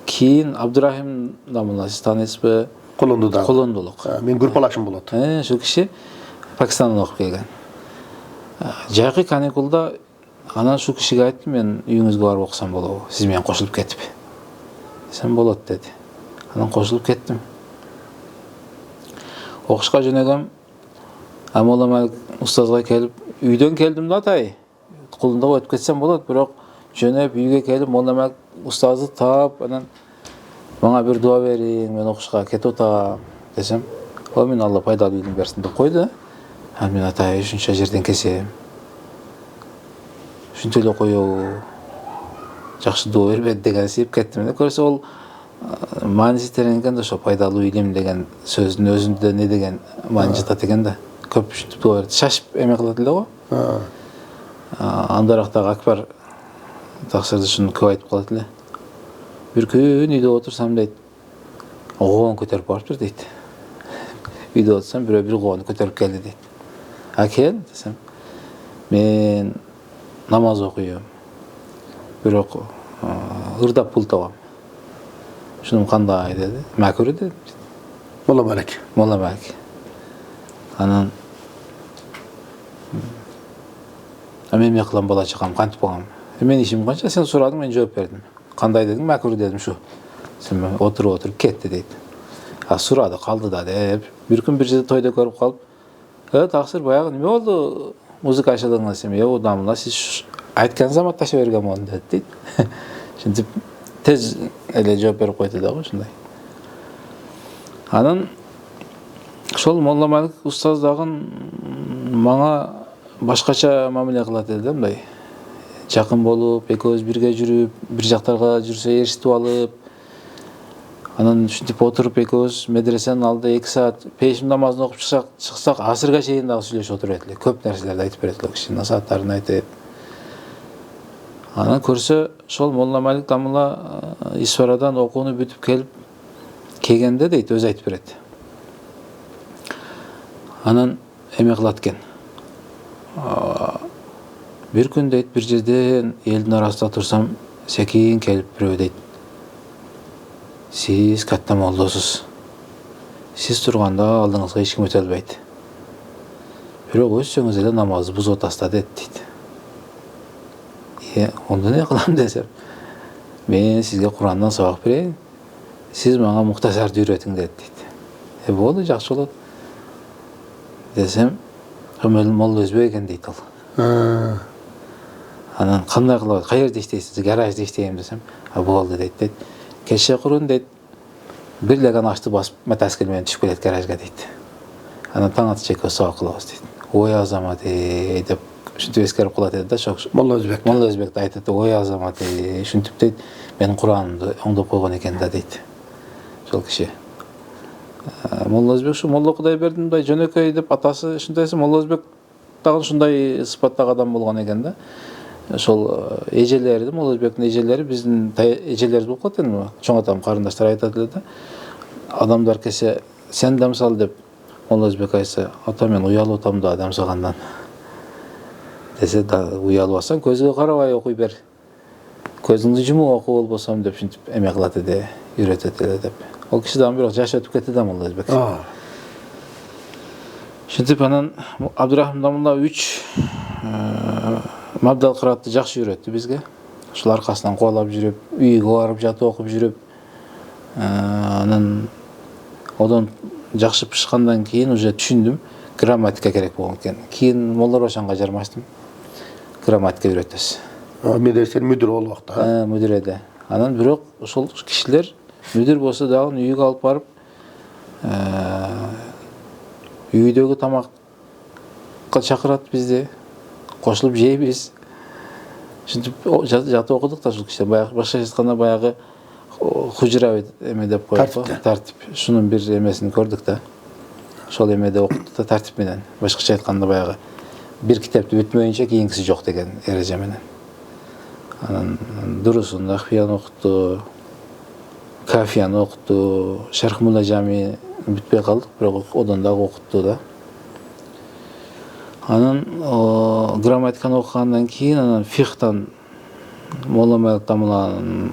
кийин Абдурахим Дамулла сиз тааныйсызбы? Колондуда. Колондулук. Мен группалашым болот. Ошол киши Пакистандан окуп келген. Жайкы каникулда анан ушул кишиге айттым, мен үйүңүзгө барып окусам болобу? Сиз менен кошулуп кетип. Десем болот деди. Анан кошулуп кеттим. Окушка жөнөгөм. Амола Малик устазга келип, үйдөн келдим да атай. Кулунда өтүп кетсем болот, бирок жөнөп үйгө келип Молла Малик устазды таап, анан мага бир дуа бериң, мен окушка кетип атам десем, о мен Алла пайдалуу илим берсин деп койду. Анан мен атай ушунча жерден кесем. Ушинтип эле коебу. Жакшы дуа бербеди деген сип кеттим да. Көрсө ол мааниси терең экен да, ошо пайдалуу илим деген сөздүн өзүндө не деген маани жатат экен да. Көп ушинтип дуа берди. Шашып эме кылат эле го. Андарактагы Акбар таксырды шуну көп айтып калат эле. Bir күн үйдө отурсам дейт, оғон көтөрүп барыптыр дейт. Үйдө отурсам бирөө бир оғону көтөрүп келди дейт. Кел десем, мен намаз окуйм. Бирок ырдап пул табам. Шунум кандай деди. Макүрү деди. Молла Малик. Молла Малик. Анан мен эме кылам бала чакам, кантип калам. Мен ишим канча, сен сурадың, мен жооп бердим. Кандай дедиң? Макүрү дедим шу. Сен отуруп кетти дейт. Сурады, калды да деп. Bir күн bir жерде тойда көрүп калып, таксыр баягы неме болду? Музыка ашадыңыз десем, Дамулла сиз айткан заматта аша берген болдум деди дейт. Шентип тез эле жооп берип койду да ушундай. Анан ошол Молла Малик устаз дагы мага башкача мамиле кылат эле да, мындай. Жакын болуп, экөөбүз бирге жүрүп, бир жактарга жүрсө ээрчитип алып, анан ушинтип отуруп экөөбүз медресенин алдында 2 саат пейшим намазын окуп чыксак, асырга чейин дагы сүйлөшүп отуруп эле. Көп нерселерди айтып берет эле киши, насааттарын айтып. Анан көрсө, ошол Молла Малик Дамулла Исфарадан окууну бүтүп келгенде дейт, өзү айтып берет. Анан эме кылат экен. Bir күн дейт, bir жерден элдин арасында турсам, секин келип бирөө дейт. Сиз катта молдосуз. Сиз турганда алдыңызга эч ким өтө албайт. Бирок өссөңүз эле намазды бузуп атасыз дейт. Онда не кылам десем, мен сизге Курандан сабак берейин. Сиз мага муктасарды үйрөтүң дейт. Болду, жакшы болот. Десем, Молла Өзбек экен дейт ал. Анан кандай кылабыз? Каерде иштейсиз? Гаражда иштейм десем, болду дейт. Кеше курун дейт. Бир эле гана ачты басып, мотоцикл менен түшүп келет гаражга дейт. Анан таң атышка экөөбүз сабак кылабыз дейт. Ой азамат деп ушинтип эскерип калат эди да, Молла Өзбек. Молла Өзбек айтат, ой азамат ушинтип дейт. Менин Куранымды оңдоп койгон экен да дейт. Ошол киши. Молла Өзбек ушу Молла Кудайбердин мындай жөнөкөй деп атасы ушундайсы, Молла Өзбек дагы ушундай сыпаттагы адам болгон экен да. Ошол эжелери, Молла Өзбектин эжелери биздин эжелерибиз болуп калат эми. Чоң атам, карындаштар айтат эле да. Адамдар кесе сен дем сал деп Молла Өзбек айтса, ата мен уялып атам да дем салгандан. Десе да уялып алсаң көзгө карабай окуй бер. Көзүңдү жумуп окуп болбосом деп ушинтип эме кылат эди, үйрөтөт эле деп. Ол киши дагы бирок жаш өтүп кетти да Молла Өзбек. Ушинтип анан Абдурахим Дамулла 3 мабдал кыраатты жакшы үйрөттү бизге. Ушул аркасынан кубалап жүрүп, үйгө барып жатып окуп жүрүп, анан одон жакшы пышкандан кийин уже түшүндүм, грамматика керек болгон экен. Кийин Молла Рошанга жармаштым. Грамматика үйрөтөбүз. Медресенин мүдүрү болуп акта. Мүдүреде. Анан бирок ошол кишилер мүдүр болсо дагы үйгө алып барып, үйдөгү тамакка чакырат бизди. Кошулуп жейбиз. Ушинтип жатып окудук да ушул киши. Баягы башка айтканда баягы хужра эме деп коет го. Тартип. Шунун бир эмесин көрдүк да. Ошол эмеде окуттук да тартип менен. Башкача айтканда баягы бир китепти бүтмөйүнчө кийинкиси жок деген эреже менен. Анан дурусун Ахфияны окутту, Кафияны окутту, Шарх Мулла Жами бүтпөй калдык, бирок одон дагы окутту да. Анан грамматиканы окугандан кийин анан фихтан Молла Мелик Тамыланын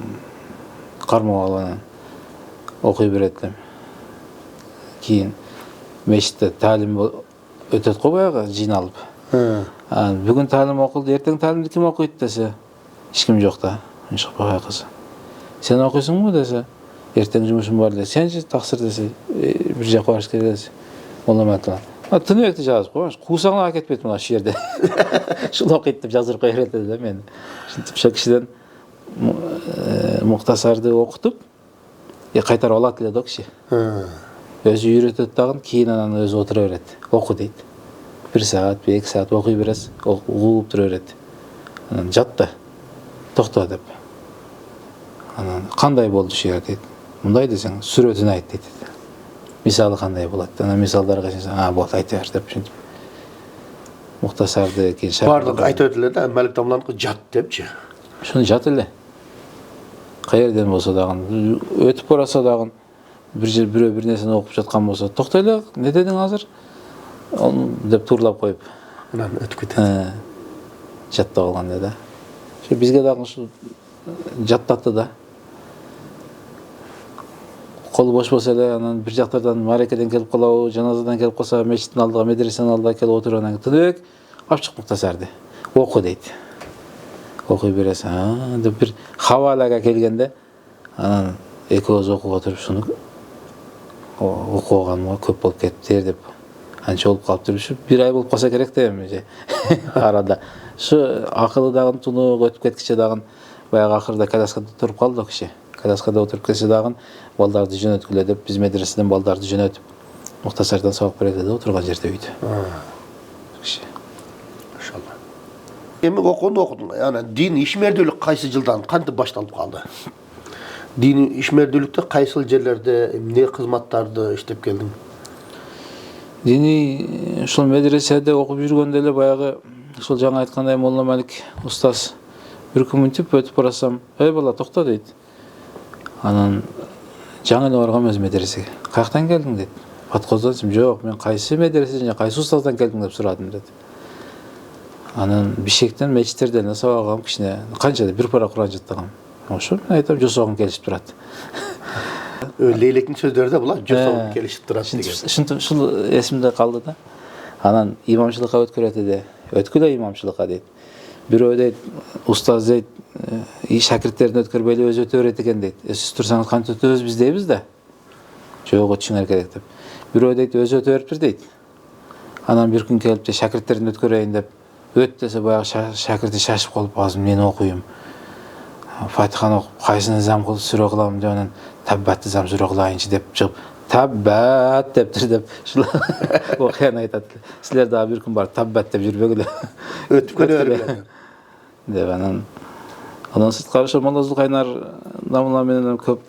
кармап алып окуй берет элем. Кийин мешітте тәлім өтөт го баягы жыйналып. Бүгүн тәлім окулду, эртең тәлімди ким окуйт десе, эч ким жок да. Шыкпагай кыз. Сен окуйсуңбу десе, эртең жумушум бар десе, сенчи таксыр десе, бир жака барыш керек десе. Молла Мелик Тыныбекти жазып коюш, куусаңа кетпейт мына шу жерде. Шул окуйт деп жаздырып кое берет эле мени. Ушинтип ошол кишиден муктасарды окутуп, кайтарып алат эле да киши. Өзү үйрөтөт дагы, кийин анан өзү отура берет. Оку дейт. 1 саат, 2 саат окуй бересиз, угуп тура берет. Анан жатты. Токто деп. Анан кандай болду шу жер дейт. Мындай десең, сүрөтүн айт дейт. Мисалы кандай болот? Анан мисалдарга чейин, болот айта бер деп ушинтип. Муктасарды кийин бардык айтып эле да, Мелик Тамыланыкы жат депчи. Шуну жат эле. Каерден болсо дагы, өтүп бараса дагы, бир нерсени окуп жаткан болсо, токтой эле, не дедиң азыр? Деп турлап коюп. Анан өтүп кетет. Жаттап алган да. Ошо бизге дагы ушу жаттатты да. Кол бош болсо эле, анан бир жактардан марекеден келип калабы, жаназадан келип калса, мечиттин алдыга, медресенин алдыга келип отуруп, анан Тыныбек ачык муктасарды. Оку дейт. Окуй бересиң, деп бир хавалага келгенде, анан экөөбүз окуп отуруп шуну окуганга көп болуп кетиптир деп. Анча болуп калыптыр. Ушу 1 ай болуп калса керек да эми арада. Ушу акылы дагы тунук өтүп кеткиче дагы баягы акырда коляскада туруп калды да киши. Коляскада отуруп келсе дагы балдарды жөнөткүлө деп, биз медреседен балдарды жөнөтүп, муктасардан сабак берет да отурган жерде үйдө. Киши. Машалла. Эми окудуң, анан дин ишмердүүлүк кайсы жылдан кантип башталып калды? Дин ишмердүүлүктө кайсыл жерлерде эмне кызматтарды иштеп келдиң? Дини ушул медреседе окуп жүргөндө эле баягы ушул жаңа айткандай Молла Мелик устаз бир күн мынтип өтүп барасам, "Эй бала, токто" дейт. Анан жаңы эле баргам өз медресеге. "Каяктан келдиң?" дейт. "Подкоздан." "Жок, мен кайсы медреседен, кайсы устаздан келдиң?" деп сурадым дейт. Анан Бишкектен мечиттерден эле сабак алгам, кичине канча деп 1 пара Куран жаттагам. Ошо мен айтам, жосогум келишип турат. Лейлектин сөздөрү була жосогум келишип турат деген. Ушинтип ушул эсимде калды да. Анан имамчылыкка өткөрөт эди. Өткүлө имамчылыкка дейт. Бирөө дейт, устаз дейт, шакирттерин өткөрбөй эле өзү өтө берет экен дейт. Сиз турсаңыз кантип өтөбүз биз дейбиз да. Жок, өтүшүңөр керек деп. Бирөө дейт, өзү өтө бериптир дейт. Анан бир күн келип, шакирттерин өткөрөйүн деп, өт десе баягы шакирти шашып калып, азыр мен окуйм. Фатиханы окуп, кайсыны зам кылып сүрө кылам деп, анан таббатты зам сүрө кылайынчы деп чыгып, таббат дептир деп, ушул окуяны айтат. Силер дагы бир күн барып таббат деп жүрбөгүлө. Өтүп көрө деп анан сырткары ошо Молла Зулкайнар Дамулла менен көп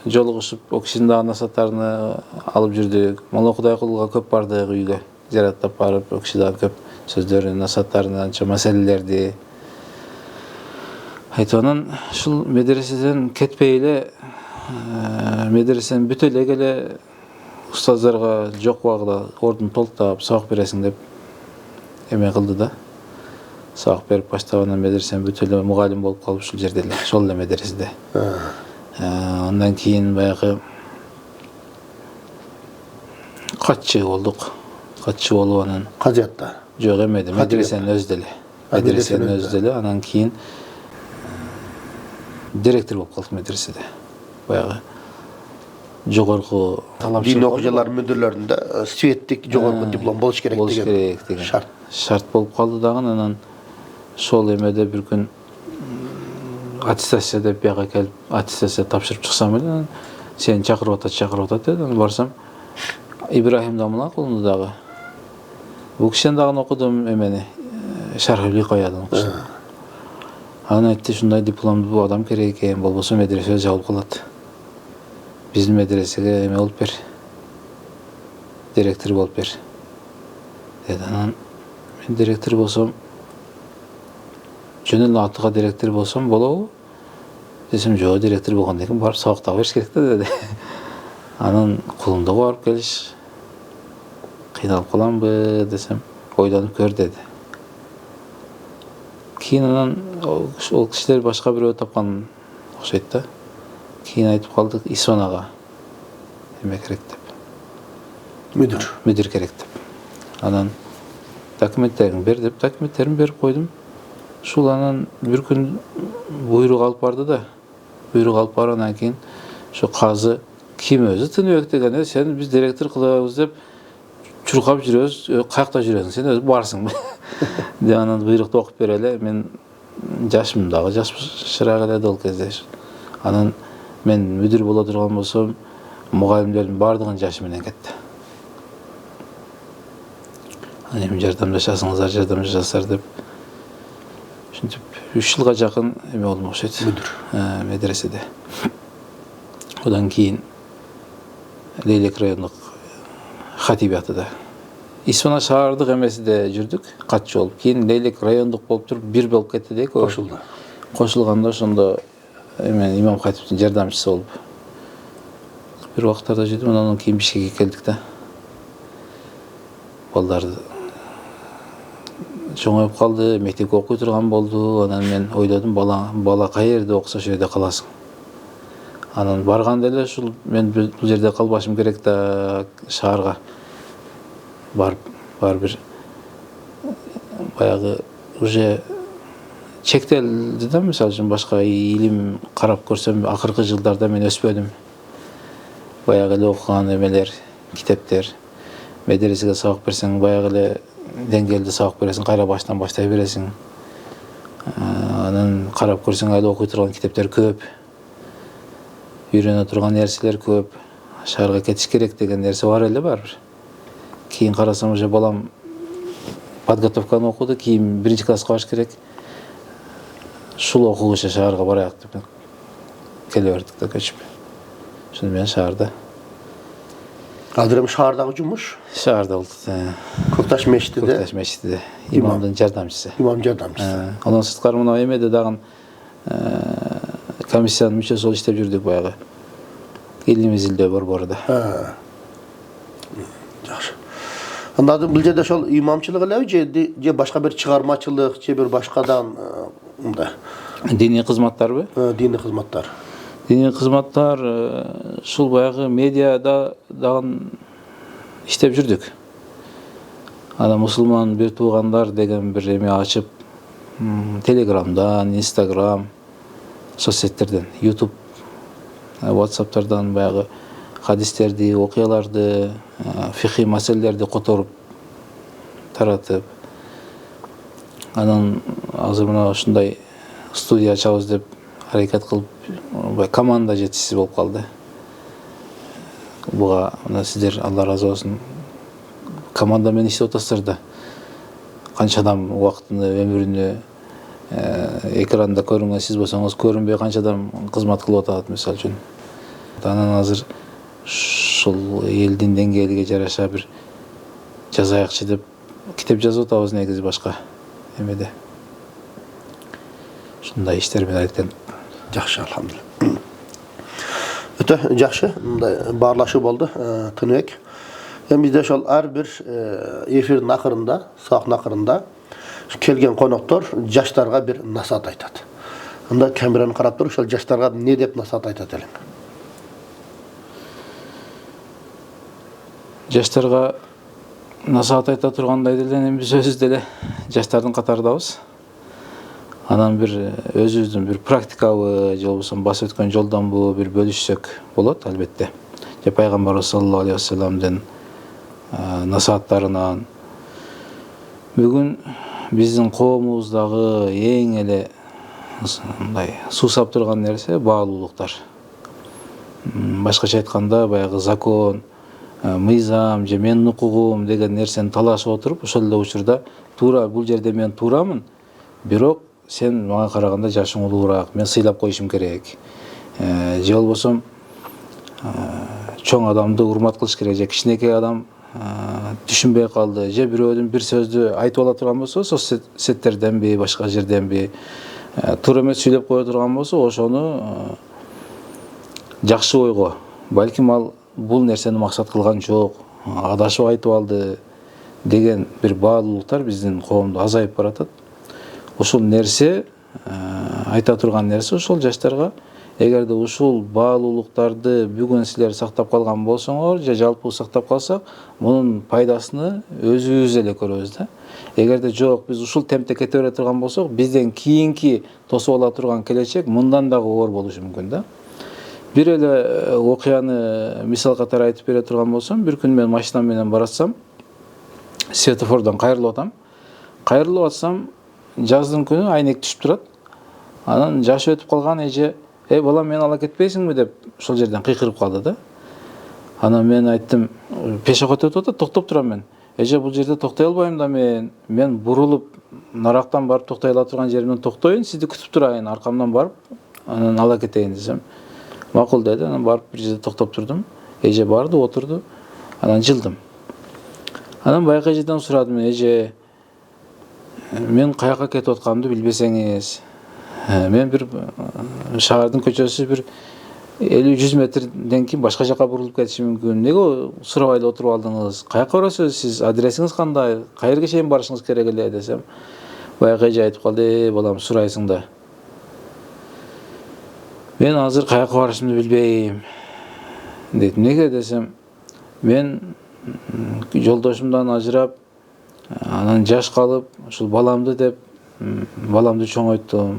жолугушуп, о кишинин дагы насааттарын алып жүрдүк. Молла Кудайкулга көп бардык үйгө, зыяраттап барып, о киши дагы көп сөздөрүн, насааттарын, анча маселелерди айтып, анан ушул медреседен кетпей эле, медресенин бүтө эле келе устаздарга жок убагыда ордун толуктап сабак бересиң деп эме кылды да. Сабак берип баштап, анан медресенин бүтө эле мугалим болуп калып ушул жерде эле, ошол эле медреседе. Андан кийин баягы катчы болдук. Катчы болуп анан Казиятта. Жок эмеди, медресенин өзүдө эле. Медресенин өзүдө эле, анан кийин директор болуп калдык медреседе. Баягы жогорку дин окуучулар мүдүрлөрүндө светтик жогорку диплом болуш керек деген шарт болуп калды дагы. Анан ошол эмеде бир күн аттестация деп бияка келип, аттестация тапшырып чыксам эле, сени чакырып атат деди. Анан барсам, Ибрахим Дамулла кулунду дагы. Бул кишиден дагы окудум эмени, Шархи Каядан окудум. Анан айтты, ушундай дипломдуу адам керек экен, болбосо медресе жабылып калат. Биздин медресеге эме болуп бер, директор болуп бер деди. Анан мен директор болсом, жөн эле атыга директор болсом болобу десем, жок, директор болгондон кийин барып сабак бериш керек да деди. Анан кулумда барып келиш, кыйналып каламбы десем, ойлонуп көр деди. Кийин анан ол кишилер башка бирөө тапкан окшойт да. Кийин айтып калдык Исман ага эме керек деп. Мүдүр керек деп. Анан документтерин бер деп документтерин берип койдум. Шул анан бир күн буйрук алып барды да. Буйрук алып баргандан кийин ошо казы ким өзү Тыныбек деген сен биз директор кылабыз деп чуркап жүрөбүз, каякта жүрөсүң, сен өзү барсың деп анан буйрукту окуп бере эле. Мен жашым дагы жашыраак эле ал кезде. Анан мен мүдүр боло турган болсом, мугалимдердин бардыгынын жашы менен кетти. Эми жардамдашасыңыздар, жардамдашасыздар деп ушинтип 3 жылга жакын эме болдум окшойт. Медреседе. Одан кийин Лейлек райондук хатибиятыда. Исмана шаардык эмесиде жүрдүк, катчы болуп. Кийин Лейлек райондук болуп туруп бир болуп кетти дейк. Кошулду. Кошулганда ошондо эме имам хатиптин жардамчысы болуп бир убактарда жүрдүм. Анан кийин Бишкекке келдик да. Балдарды чоңоюп калды, мектепке окуй турган болду. Анан мен ойлодум, бала каерде окуса ошол жерде каласың. Анан барганда эле ушул мен бул жерде калбашым керек да, шаарга барып бир баягы уже чектелди да, мисалы үчүн башка илим карап көрсөм, акыркы жылдарда мен өспөдүм. Баягы эле окуган эмелер, китептер, медресеге сабак берсең, баягы эле деңгээлде сабак бересиң, кайра баштан баштай бересиң. Анан карап көрсөң, али окуй турган китептер көп. Үйрөнө турган нерселер көп. Шаарга кетиш керек деген нерсе бар эле барбыр. Кийин карасам, уже балам подготовканы окуду, кийин 1-класска баш керек. Шул окугуча шаарга барайык деп келе бердик да, көчүп. Ошондо мен шаарда. Азыр эми шаардагы жумуш? Шаарда болду. Көкташ мечитиде. Көкташ мечитиде. Имамдын жардамчысы. Имам жардамчысы. Андан сырткары мына эмеде дагы комиссиянын мүчөсү болуп иштеп жүрдүк баягы. Илимизилдөө борборуда. Жакшы. Анда бул жерде ошол имамчылык элеби же башка бир чыгармачылык, же бир башкадан мындай диний кызматтарбы? Диний кызматтар. Диний кызматтар ушул баягы медиада дагы иштеп жүрдүк. Анан мусулман бир туугандар деген бир эме ачып, Телеграмдан, Инстаграм, соцсеттерден, YouTube, WhatsApp'тардан баягы хадистерди, окуяларды, фикый маселелерди которуп таратып. Анан азыр мына ушундай студия ачабыз деп аракет кылып, команда жетишсиз болуп калды. Буга мына сиздер, Алла разы болсун, команда менен иштеп атасыздар да. Канча адам убактыны, өмүрүнө экранда көрүнгөн сиз болсоңуз, көрүнбөй канча адам кызмат кылып атат, мисалы үчүн. Анан азыр ушул элдин деңгээлиге жараша бир жазайыкчы деп китеп жазып атабыз негизи башка эмеде. Ушундай иштер менен айткан. Жакшы, алхамдулилла. Өтө жакшы, мындай баарлашуу болду, Тыныбек. Эми бизде ошол ар бир эфирдин акырында, сабактын акырында келген коноктор жаштарга бир насаат айтат. Анда камераны карап туруп, ошол жаштарга эмне деп насаат айтат элең? Жаштарга насаат айта тургандай деле биз өзүбүз деле жаштардын катарындабыз. Анан бир өзүбүздүн бир практикабы же болбосо басып өткөн жолдонбу бир бөлүшсөк болот, албетте. Же пайгамбарыбыз саллаллаху алейхи вассаламдын насааттарынан. Бүгүн биздин коомубуздагы эң эле мындай суусап турган нерсе баалуулуктар. Башкача айтканда, баягы закон, мыйзам же менин укугум деген нерсени талашып отуруп, ошол эле учурда туура бул жерде мен туурамын, бирок сен мага караганда жашың улуураак, мен сыйлап коюшум керек. Же болбосо чоң адамды урмат кылыш керек, же кичинекей адам түшүнбөй калды, же бирөөдүн бир сөздү айтып ала турган болсо, соцсеттерденби, башка жерденби туура эмес сүйлөп кое турган болсо, ошону жакшы ойго, балким ал бул нерсени максат кылган жок, адашып айтып алды деген бир баалуулуктар биздин коомдо азайып баратат. ушул нерсе айта турган нерсе ушул жаштарга эгерде ушул баалуулуктарды бүгүн силер сактап калган болсоңор же жалпы сактап калсак мунун пайдасыны өзүбүз эле көрөбүз да. Эгерде жок биз ушул темпте кете бере турган болсок бизден кийинки тосуп ала турган келечек мындан дагы оор болушу мүмкүн да. Бир эле окуяны мисал катары айтып бере турган болсом, бир күн мен машинам менен баратсам, светофордон кайрылып атам. Кайрылып атсам, жаздын күнү айнек түшүп турат. Анан жашы өтүп калган эже балам мени ала кетпейсиңби деп ошол жерден кыйкырып калды да. Анан мен айттым, пешоход өтүп атат, токтоп турам мен. Эже бул жерде токтой албайм да мен бурулуп нарактан барып токтой ала турган жеримден токтоюн, сизди күтүп турайын, аркамдан барып анан ала кетейин десем. Макул деди, анан барып бир жерде токтоп турдум. Эже барды, отурду. Анан жылдым. Анан баягы эжеден сурадым, эже мен каяка кетип атканымды билбесеңиз, мен бир шаардын көчөсү бир 50-100 метрден кийин башка жака бурулуп кетиши мүмкүн. Неге сурабай эле отуруп алдыңыз? Каяка барасыз? Сиз адресиңиз кандай? Кайерге чейин барышыңыз керек эле десем, баягы эже айтып калды, балам сурайсың да. Мен азыр каяка барышымды билбейм. Дейт, неге десем, мен жолдошумдан ажырап, анан жаш калып, ушул баламды деп, баламды чоңойттум.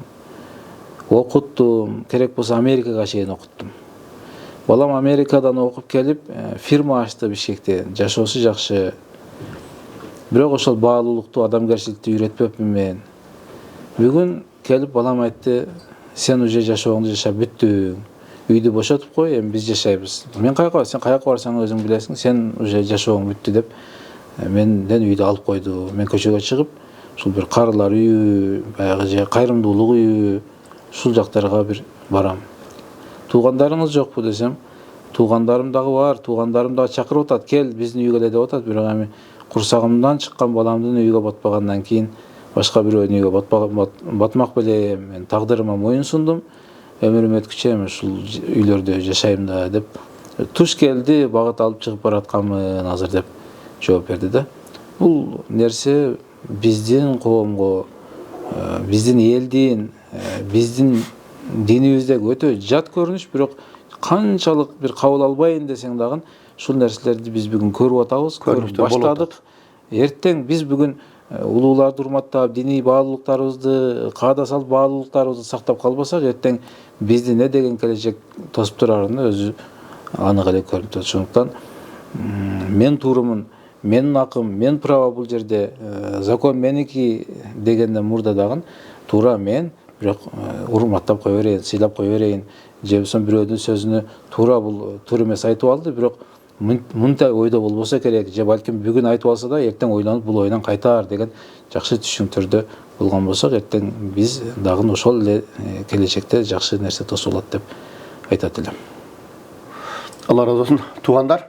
Окуттум, керек болсо Америкага чейин окуттум. Балам Америкадан окуп келип, фирма ачты Бишкекте, жашоосу жакшы. Бирок ошол баалуулукту, адамгерчиликти үйрөтпөпмүн мен. Бүгүн келип балам айтты, сен уже жашооңду жашап бүттүң. Үйдү бошотуп кой, эми биз жашайбыз. Мен каяка, сен каяка барсаң өзүң билесиң, сен уже жашооң бүттү деп менден үйдү алып койду. Мен көчөгө чыгып, ушул бир карылар үйү, баягы же кайрымдуулук үйү, ушул жактарга бир барам. Туугандарыңыз жокпу десем, туугандарым дагы бар, туугандарым дагы чакырып атат, кел биздин үйгө эле деп атат, бирок эми курсагымдан чыккан баламдын үйгө батпагандан кийин башка бирөөнүн үйгө батмак белем. Мен тагдырыма моюн сундум. Өмүрүм өткүчө эми ушул үйлөрдө жашайм да деп туш келди, багыт алып чыгып баратканмын азыр деп жооп берди да. Бул нерсе биздин коомго, биздин элдин, биздин динибиздеги өтө жат көрүнүш, бирок канчалык бир кабыл албайын десең дагы ушул нерселерди биз бүгүн көрүп атабыз, көрүп баштадык. Эртең биз бүгүн улууларды урматтап, диний баалуулуктарыбызды, каада салт баалуулуктарыбызды сактап калбасак, эртең бизди не деген келечек тосуп турарын өзү анык эле көрүнүп турат. Ошондуктан мен туурумун, менин акым, мен права бул жерде, закон меники дегенден мурда дагы туура мен, бирок урматтап кое берейин, сыйлап кое берейин, же болбосо бирөөнүн сөзүнө туура бул туура эмес айтып алды, бирок мындай ойдо болбосо керек, же балким бүгүн айтып алса да эртең ойлонуп бул ойунан кайтаар деген жакшы түшүнүктөрдө болгон болсок, эртең биз дагы ошол эле келечекте жакшы нерсе тосуп алат деп айтат элем. Алла разы болсун. Туугандар,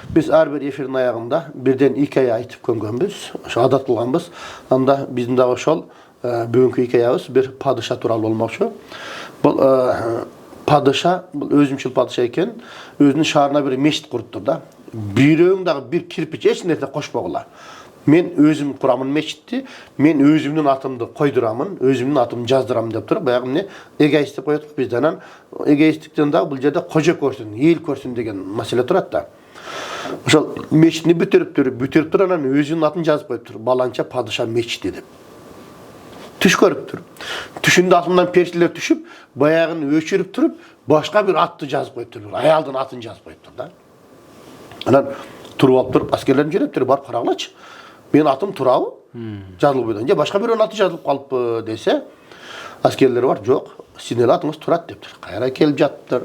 биз ар бир эфирдин аягында бирден икая айтып көнгөнбүз, ошо адат кылганбыз. Анда биздин дагы ошол бүгүнкү икаябыз бир падыша тууралуу болмокчу. Бул падыша, бул өзүмчүл падыша экен, өзүнүн шаарына бир мечит куруптур да. Бирөөң дагы бир кирпич эч нерсе кошпогула. Мен өзүм курамын мечитти, мен өзүмдүн атымды койдурамын, өзүмдүн атымды жаздырам деп туруп, баягы эмне эгоист деп коет бизде. Анан эгоисттиктен дагы бул жерде кожо көрсүн, эл көрсүн деген маселе турат да. Ошол мечитни бүтүрүп туруп, анан өзүнүн атын жазып коюптур. Баланча падыша мечити деп. Түш көрүптүр. Түшүндө атымдан периштелер түшүп, баягын өчүрүп туруп, башка бир атты жазып коюптур. Аялдын атын жазып коюптур да. Анан туруп алып туруп, аскерлерин жөнөттүр, барып карагылачы. Менин атым турабы? Жазылып койдун. Же башка бирөөнүн аты жазылып калыппы десе, аскерлер бар, жок, сиздин эле атыңыз турат дептир. Кайра келип жатыптыр.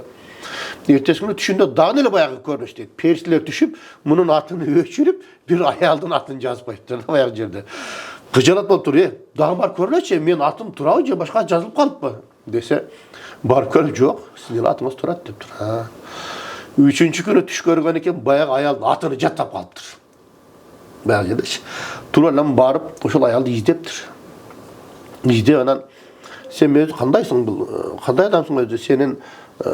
Эртеси күнү түшүндө дагы эле баягы көрүнүш дейт. Периштелер түшүп, мунун атын өчүрүп, бир аялдын атын жазып коюптур да баягы жерде. Кыжалат болуп тур, дагы барып көрөлөчү, менин атым турабы же башка жазылып калыппы десе, барып көрүп, жок, сиздин эле атыңыз турат дептир. Үчүнчү күнү түш көргөн экен, баягы аялдын атын жаттап калыптыр. Баягы жердечи. Туруп эле барып, ошол аялды издептир. Издеп анан сен өзү кандайсың бул? Кандай адамсың өзү? Сенин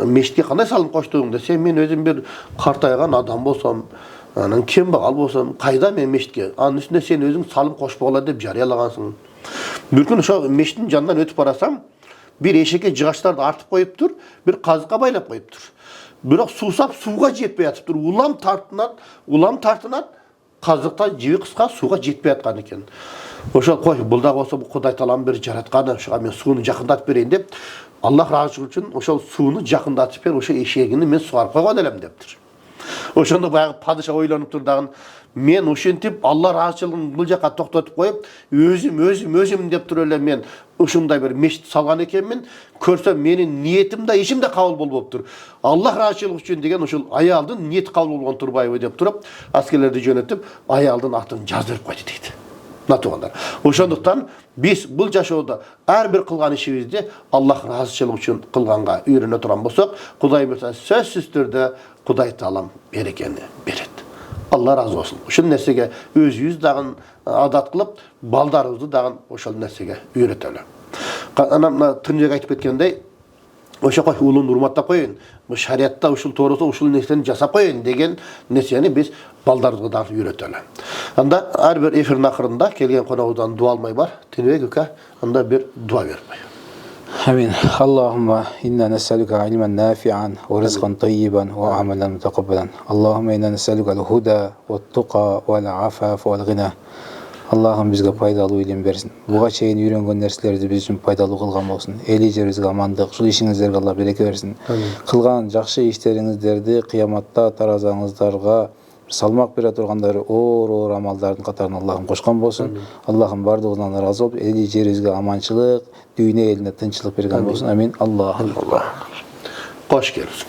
мечитке кандай салым коштуң десе, мен өзүм бир картайган адам болсом, анан кембагал болсом, кайда мен мечитке? Анын үстүнө сен өзүң салым кошпогула деп жарыялагансың. Bir gün ошо мешіттің жанынан өтіп барасам, bir eşekке жыгаштарды артып қойып тұр, bir қазыққа байлап қойып тұр. Бірақ сусап суға жетпей жатып тұр. Улам тартынат, қазықта жиби қысқа суға жетпей жатқан екен. Ошол қой, бұл да болса Құдай Таалам бір жаратқаны, ошоға мен суыны жақындатып берейін деп, Аллах разылығы үшін ошол суыны жақындатып бер, ошо эшегini мен суарып қойған элем дептир. Ошондо баягы падыша ойлонуп тур дагы, мен ушинтип Алла разычылыгын бул жака токтотуп коюп, өзүм деп туруп эле мен ушундай бир мешит салган экенмин. Көрсөм менин ниетим да ишим да кабыл болуптур. Аллах разычылыгы үчүн деген ошол аялдын ниети кабыл болгон турбайбы деп туруп, аскерлерди жөнөтүп, аялдын атын жаздырып койду дейт. Натугандар. Ошондуктан биз бул жашоодо ар бир кылган ишибизди Аллах разычылыгы үчүн кылганга үйрөнө турган болсок, Кудай буюрса сөзсүз түрдө Кудай Таалам берекени берет. Allah razı olsun. Ошол нерсеге өзүбүз дагы адат кылып, балдарыбызды дагы ошол нерсеге үйрөтөлү. Анан Тынжык айтып кеткендей, ошо кой улун урматтап коюн, бул шариатта ушул тоорусу ушул нерсени жасап коюн деген нерсени биз балдарыбызга дагы үйрөтөлү. Анда ар бир эфирдин акырында келген коногубуздан дуа алмай бар. Тынжык ука, анда бир дуа берип кой. آمين. اللهم إنا نسألك علما نافعا ورزقا طيبا وعملا متقبلا. اللهم إنا نسألك الهدى والتقى والعفاف والغنى. Allah'ım bizge пайдалуу илим берсин. Буга чейин үйрөнгөн нерселерди биз үчүн пайдалуу кылган болсун. Эл жерибизге амандык, ушул ишиңиздерге Алла береке берсин. Кылган жакшы иштериңиздерди кыяматта таразаңыздарга салмак бере тургандары оор амалдардын катарына Аллахым кошкон болсун. Аллахым бардыгынан ыраазы болуп, эл жерибизге аманчылык, дүйнө элине тынчылык берген болсун. Амин. Аллах. Koş gelsin.